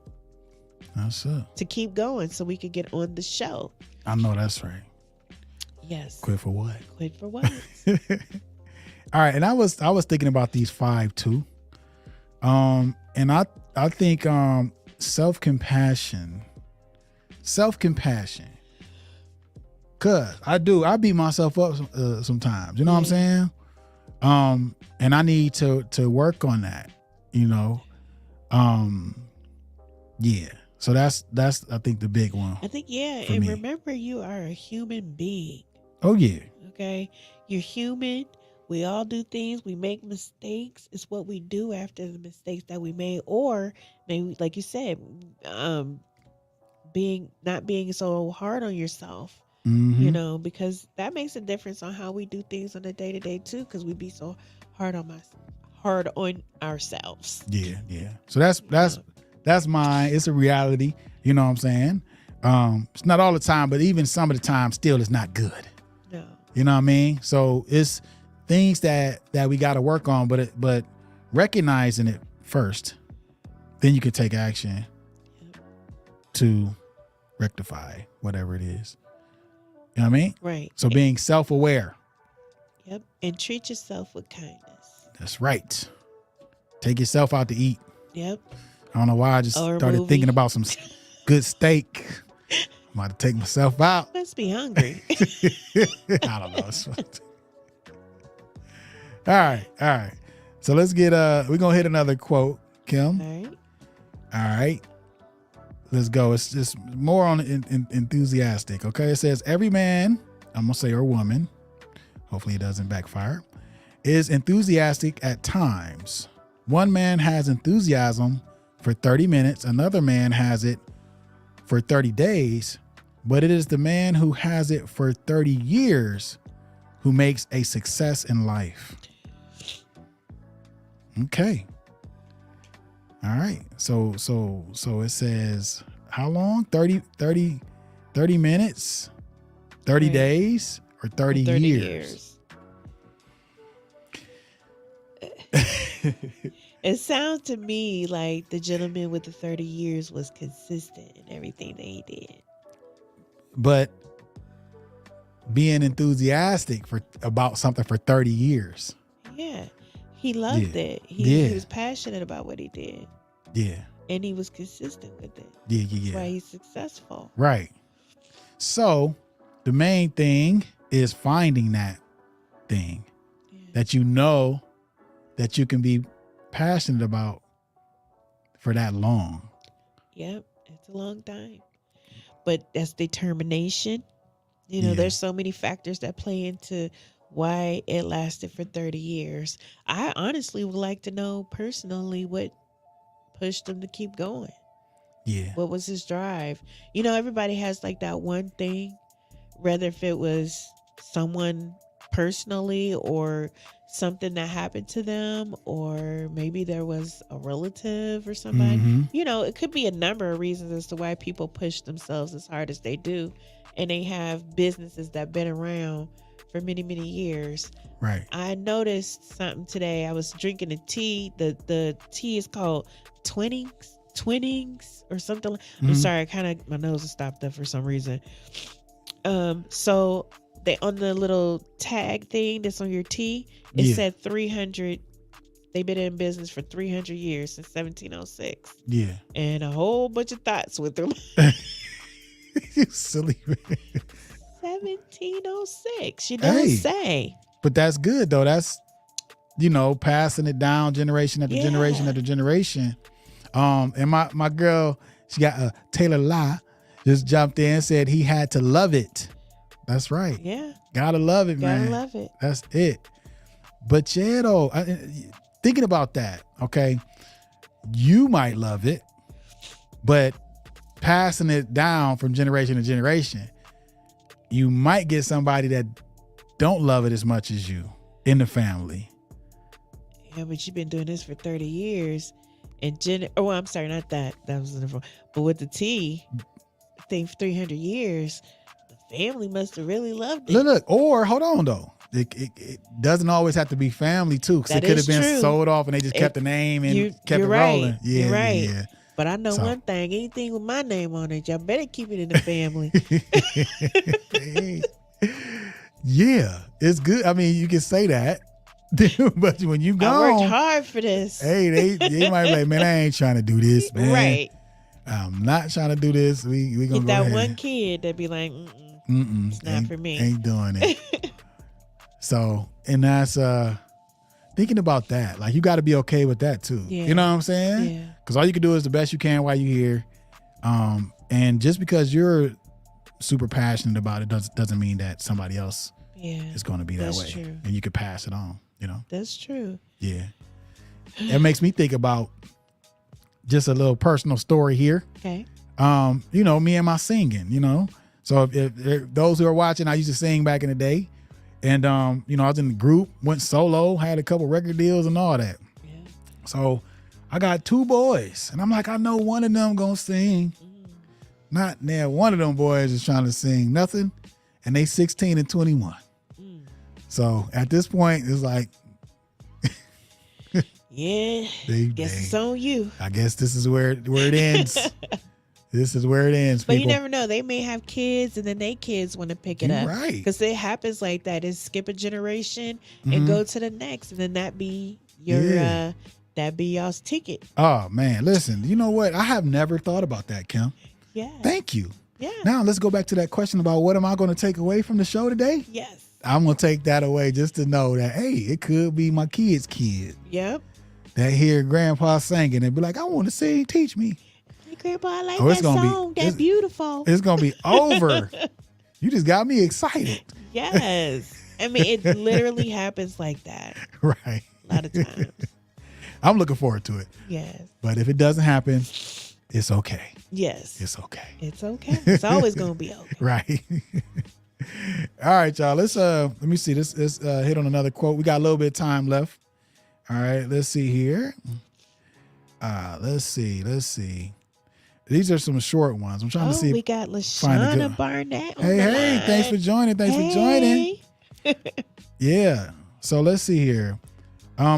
That's it. To keep going so we could get on the show. I know that's right. Yes. Quit for what? Quit for what? All right. And I was thinking about these 5 too. And I think self-compassion. Cause I beat myself up sometimes. You know what I'm saying? And I need to work on that, Yeah. So that's I think the big one. I think, and me. Remember, you are a human being. Oh yeah. Okay. You're human. We all do things. We make mistakes. It's what we do after the mistakes that we made, or maybe, like you said, not being so hard on yourself. Mm-hmm. Because that makes a difference on how we do things on a day-to-day too. Because we be so hard on ourselves. Yeah. So that's mine. It's a reality. You know what I'm saying? It's not all the time, but even some of the time, still, it's not good. No. You know what I mean? So it's things that we got to work on, but recognizing it first, then you can take action to rectify whatever it is. You know what I mean? Right. So being self-aware. Yep. And treat yourself with kindness. That's right. Take yourself out to eat. Yep. I don't know why I just started thinking about some good steak. I'm about to take myself out. Let's be hungry. I don't know. All right. So let's get we're gonna hit another quote, Kim. All right. Let's go. It's just more on enthusiastic. Okay. It says every man, I'm gonna say, or woman, hopefully it doesn't backfire, is enthusiastic at times. One man has enthusiasm for 30 minutes, another man has it for 30 days, but it is the man who has it for 30 years who makes a success in life. Okay. All right. So it says how long? 30 minutes, 30 days, or 30 years? It sounds to me like the gentleman with the 30 years was consistent in everything that he did. But being enthusiastic about something for 30 years. Yeah. He loved it. He was passionate about what he did. Yeah. And he was consistent with it. Yeah. That's why he's successful. Right. So the main thing is finding that thing that you know that you can be passionate about for that long. Yep. It's a long time. But that's determination. There's so many factors that play into why it lasted for 30 years. I honestly would like to know personally what pushed him to keep going. Yeah. What was his drive? Everybody has like that one thing, whether if it was someone personally or something that happened to them, or maybe there was a relative or somebody. Mm-hmm. It could be a number of reasons as to why people push themselves as hard as they do. And they have businesses that been around for many, many years. Right. I noticed something today. I was drinking a tea. The tea is called Twinings. Twinnings or something. I'm Mhm. sorry, my nose is stopped up for some reason. So they on the little tag thing that's on your tee, it Yeah. said 300. They've been in business for 300 years since 1706, Yeah. and a whole bunch of thoughts with them. You silly. 1706. You don't Hey. say. But that's good though. That's, passing it down generation after generation Yeah. after generation. And my girl, she got Taylor La, just jumped in and said he had to love it. That's right. Yeah. Gotta love it, Gotta man. love it. That's it. But yeah, though, thinking about that, okay, you might love it, but passing it down from generation to generation, you might get somebody that don't love it as much as you in the family. Yeah, but you've been doing this for 30 years. And I'm sorry, not that. That was the but with the tea thing for 300 years, the family must have really loved it. Look, or hold on though. It doesn't always have to be family too, because it That could is have been true. sold off and they just kept the name and kept it you're right. rolling. Yeah, You're right. yeah. But I know So. one thing, anything with my name on it, y'all better keep it in the family. Yeah, it's good. I mean, you can say that, but when you go, I worked hard for this. hey, they might be like, man, I ain't trying to do this, man. Right. I'm not trying to do this. We gonna Get go that ahead. one kid that be like, it's not ain't, for me. Ain't doing it. So, and that's thinking about that. Like, you got to be okay with that too. Yeah. You know what I'm saying? Yeah. Because all you can do is the best you can while you're here. And just because you're super passionate about it doesn't mean that somebody else is going to be that that's way. true. And you can pass it on. That's true. Yeah. It makes me think about just a little personal story here. Okay. Me and my singing, So if those who are watching, I used to sing back in the day. And, I was in the group, went solo, had a couple record deals and all that. Yeah. So I got 2 boys and I'm like, I know one of them gonna sing. Not now. One of them boys is trying to sing nothing. And they 16 and 21. So at this point, it's like, yeah, guess it's on you. I guess this is where it ends. This is where it ends, But people. you never know. They may have kids and then they kids want to pick it You're up. right. Because it happens like that. Is skip a generation and go to the next. And then that be your that be y'all's ticket. Oh man, listen, you know what? I have never thought about that, Kim. Yeah. Thank you. Yeah. Now let's go back to that question about what am I going to take away from the show today? Yes. I'm going to take that away just to know that, hey, it could be my kid's kid Yep. that hear grandpa singing and be like, I want to sing, teach me. Hey, Grandpa, I like it's that gonna be- song. That's beautiful. It's going to be over. You just got me excited. Yes. I mean, it literally happens like that Right. a lot of times. I'm looking forward to it. Yes. But if it doesn't happen, it's okay. Yes. It's okay. It's okay. It's always going to be okay. Right. All right, y'all. Let's let me see. Let's hit on another quote. We got a little bit of time left. All right, let's see here. Let's see. These are some short ones. I'm trying to see. We got find a good LaShawna Barnett. Hey, thanks for joining. Thanks for joining. Yeah. So let's see here.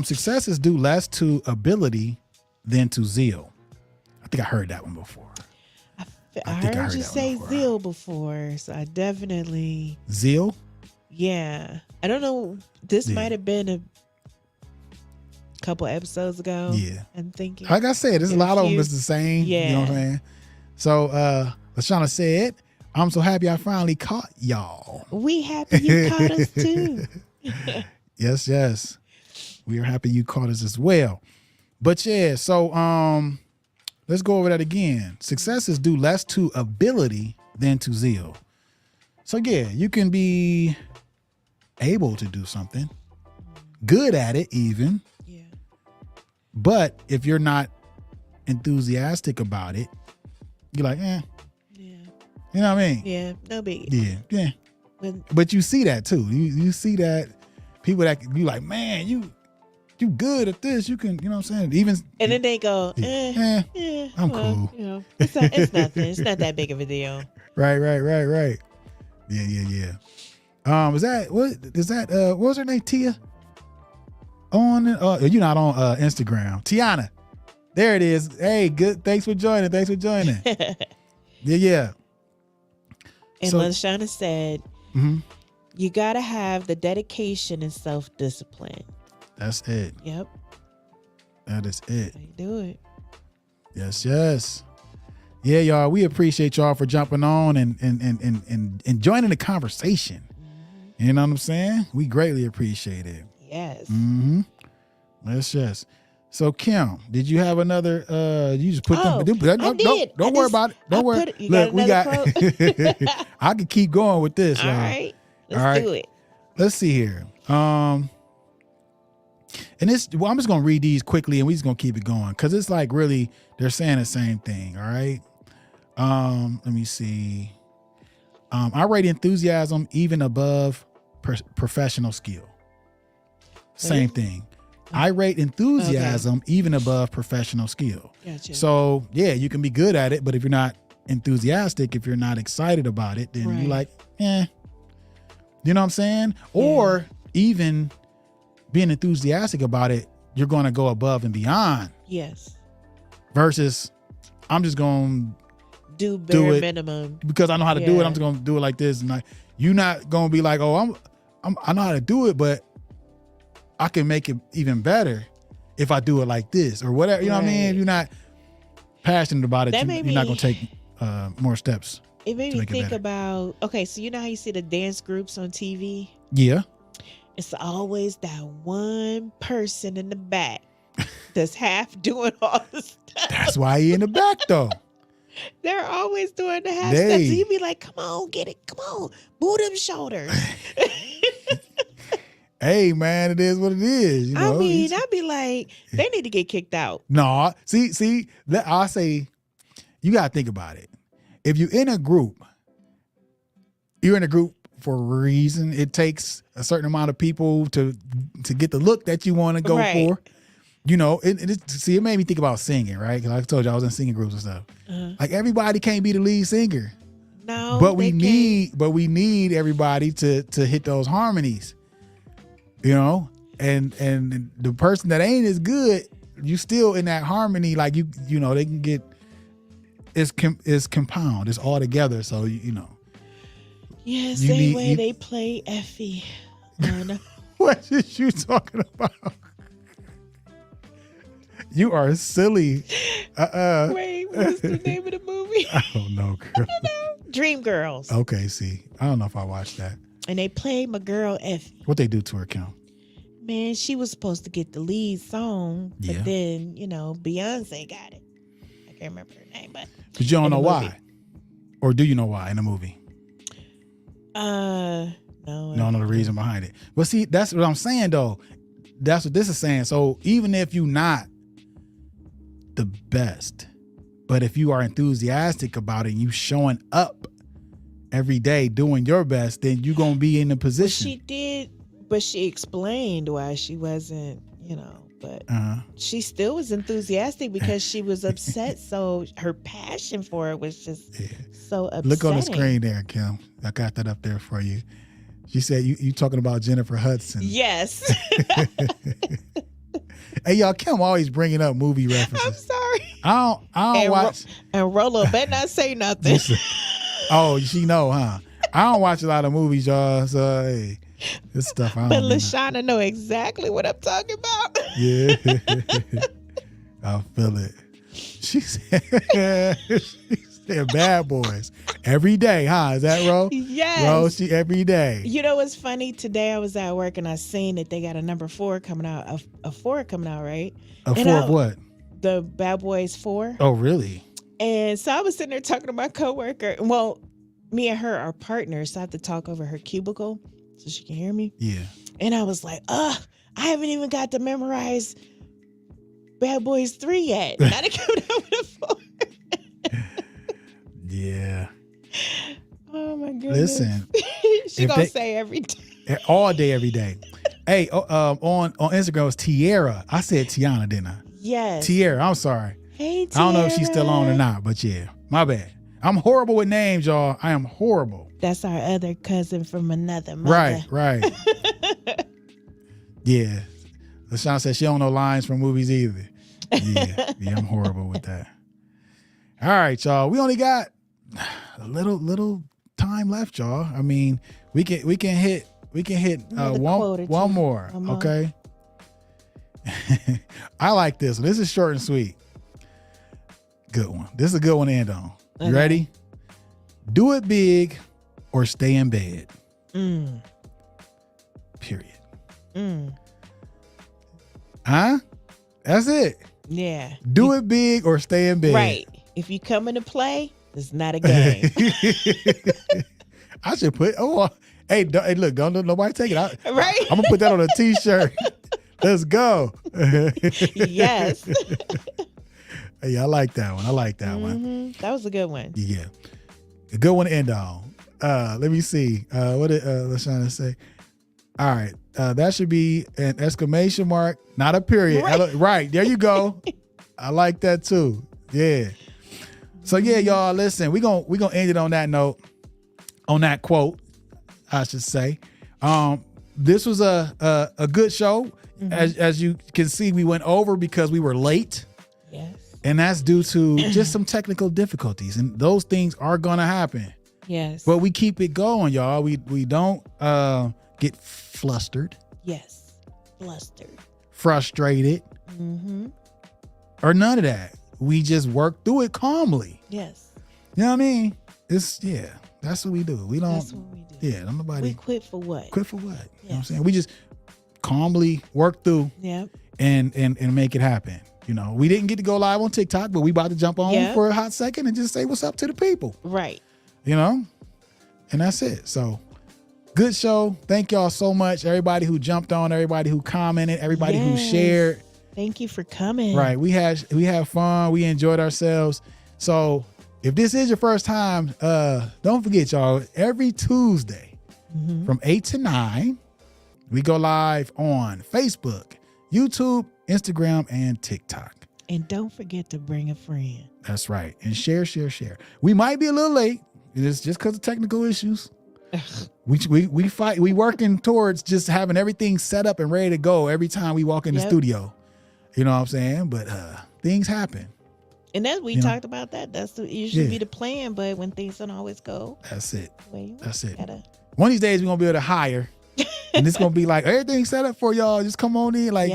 Success is due less to ability than to zeal. I think I heard that one before. I think heard you that one say before. zeal before, so I definitely. Zeal? Yeah. I don't know. This Yeah. might have been a couple episodes ago. Yeah. I'm thinking. Like I said, there's a lot of them few. that's the same. Yeah. You know what I'm saying? So LaShawna said, I'm so happy I finally caught y'all. We happy you caught us too. Yes. We are happy you caught us as well. But yeah, so let's go over that again. Success is due less to ability than to zeal. So yeah, you can be able to do something, good at it even, Yeah. but if you're not enthusiastic about it, you're like, Yeah. you know what I mean? Yeah. No biggie. Yeah. But But you see that too. You see that people that you like, man, you good at this. You can, you know what I'm saying? Even and then they go, I'm cool. You know, it's nothing. It's not that big of a deal. Right. Yeah. What was her name? Tia? You're not on Tiana. There it is. Hey, good. Thanks for joining. Yeah. And So- LaShawna said, Mhm. you got to have the dedication and self-discipline. That's it. Yep. That is it. How you do it. Yes. Yeah, y'all. We appreciate y'all for jumping on and joining the conversation. Mm-hmm. You know what I'm saying? We greatly appreciate it. Yes. Mm-hmm. Yes. So Kim, did you have another? You just put Oh, them. I did. Don't worry about it. Don't worry. Put it, you got another quote? I could keep going with this. All y'all. right. Let's All right. do it. Let's see here. And this, well, I'm just gonna read these quickly, and we're just gonna keep it going because it's like really they're saying the same thing. All right. Let me see. I rate enthusiasm even above professional skill. Same thing. I rate enthusiasm even above professional skill. Gotcha. So yeah, you can be good at it, but if you're not enthusiastic, if you're not excited about it, then Right. you're like, you know what I'm saying? Or even being enthusiastic about it, you're going to go above and beyond. Yes. Versus, I'm just going Do bare do it minimum. because I know how to do it. Yeah. I'm just going to do it like this, and you're not going to be like, oh, I know how to do it, but I can make it even better if I do it like this or whatever. You know what I mean? Right. If you're not passionate about it, That you're made not me- going to take more steps. It made to me make it think better. about, okay, so you know how you see the dance groups on TV? Yeah. It's always that one person in the back that's half doing all the stuff. That's why he in the back though. They're always doing the half They- stuff. So you be like, come on, get it. Come on. Move them shoulders. Hey man, it is what it is. You know? I mean, I'd be like, they need to get kicked out. No, see, I say, you gotta think about it. If you're in a group, you're in a group for a reason. It takes a certain amount of people to get the look that you want to go Right. for. You know, it made me think about singing, right? Because I told you I was in singing groups and stuff. Like everybody can't be the lead singer, No, but we they can't. need everybody to hit those harmonies. You know, and the person that ain't as good, you still in that harmony. Like you know, they can get it's compound. It's all together. So you know. Yeah, you same need- way you- they play Effie. on What is you talking about? You are silly. Wait, what's the name of the movie? I don't know, girl. Dreamgirls. Okay, see, I don't know if I watched that. And they played my girl Effie. What they do to her, Kim? Man, she was supposed to get the lead song, but Yeah. then, Beyonce got it. I can't remember her name, but Because you don't In the know why, movie. or do you know why in the movie? no. You don't know the reason behind it. But see, that's what I'm saying though. That's what this is saying. So even if you're not the best, but if you are enthusiastic about it and you showing up every day doing your best, then you're gonna be in a position. She did, but she explained why she wasn't, but she still was enthusiastic because she was upset. So her passion for it was just so upsetting. Look on the screen there, Kim. I got that up there for you. She said you talking about Jennifer Hudson. Yes. Hey y'all, Kim always bringing up movie I'm references. sorry. I don't watch. And Rolo better not say nothing. Oh, she know, huh? I don't watch a lot of movies, y'all. So hey, this stuff I don't. But be know. LaShawna know exactly what I'm talking about. Yeah, I feel it. She said, Bad Boys every day, huh? Is that Ro? Yes. Ro, she every day. You know what's funny? Today I was at work and I seen that they got a number 4 coming out, a 4 coming out, right? A And four of what? The Bad Boys 4. Oh, really? And so I was sitting there talking to my coworker. Well, me and her are partners, so I have to talk over her cubicle so she can hear me. Yeah. And I was like, I haven't even got to memorize Bad Boys 3 yet. Not to come down with a 4. Yeah. Oh my goodness. Listen, she if gonna they- say every day. all day, every day. Hey, on Instagram it was Tiara. I said Tiana, didn't I? Yes. Tiara. I'm sorry. Hey, I don't know if she's still on or Tiara. not, but yeah, my bad. I'm horrible with names, y'all. I am horrible. That's our other cousin from another mother. Right. Yeah. LaShawn said she don't know lines from movies either. Yeah, I'm horrible with that. All right, y'all. We only got a little time left, y'all. I mean, we can hit Another quote or one two. more. Come on. Okay. I like this one. This is short and sweet. Good one. This is a good one to end on. You Okay. ready? Do it big or stay in bed. Period. Huh? That's it. Yeah. Do it big or stay in bed. Right. If you come into play, it's not a game. I should put. Hey, look! Don't nobody take it. Right? I'm gonna put that on a T-shirt. Let's go. Yes. Hey, I like that one. I like that one. That was a good one. Yeah, a good one to end on. Let me see. What did LaShawna say? All right, that should be an exclamation mark, not a period. Right, there you go. I like that too. Yeah. So yeah, y'all, listen. We gonna end it on that note, on that quote, I should say. This was a good show. As you can see, we went over because we were late. Yes. And that's due to just some technical difficulties, and those things are gonna happen. Yes. But we keep it going, y'all. We don't get flustered, yes. Flustered. frustrated, or none of that. We just work through it calmly. Yes. You know what I mean? That's what we do. We don't. That's what we do. Yeah, don't nobody We quit for what? quit for what? You know what I'm Yes. saying? We just calmly work through Yep. and make it happen. You know, we didn't get to go live on TikTok, but we about to jump on Yeah. for a hot second and just say what's up to the people. Right. You know? And that's it. So good show. Thank y'all so much. Everybody who jumped on, everybody who commented, everybody who Yes. shared. Thank you for coming. Right. We had fun. We enjoyed ourselves. So if this is your first time, don't forget, y'all, every Tuesday from 8 to 9, we go live on Facebook, YouTube, Instagram, and TikTok. And don't forget to bring a friend. That's right. And share. We might be a little late. It's just because of technical issues. We working towards just having everything set up and ready to go every time we walk in the studio. You know what I'm saying? But things happen. And as we talked about that, that's usually Yeah. be the plan, but when things don't always go, That's it. That's it. gotta, One of these days we're gonna be able to hire. And it's gonna be like everything's set up for y'all. Just come on in. Like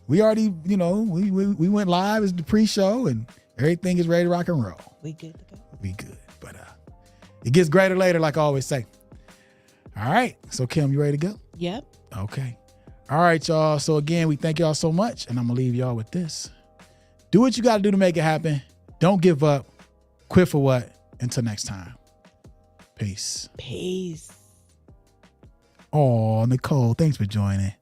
we already, we went live as the pre-show and everything is ready to rock and roll. we good to go. We good. But it gets greater later, like I always say. All right. So Kim, you ready to go? Yep. Okay. All right, y'all. So again, we thank y'all so much. And I'm gonna leave y'all with this. Do what you gotta do to make it happen. Don't give up. Quit for what? Until next time. Peace. Peace. Oh, Nicole, thanks for joining.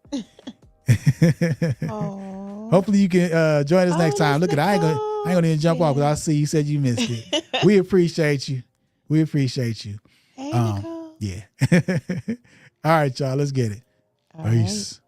Aww. Hopefully you can join us next time. Miss Look at I ain't Nicole. gonna even jump off because I see you said you missed it. We appreciate you. We appreciate you. Hey, Nicole. Yeah. All right, y'all. Let's get it. All right. Peace.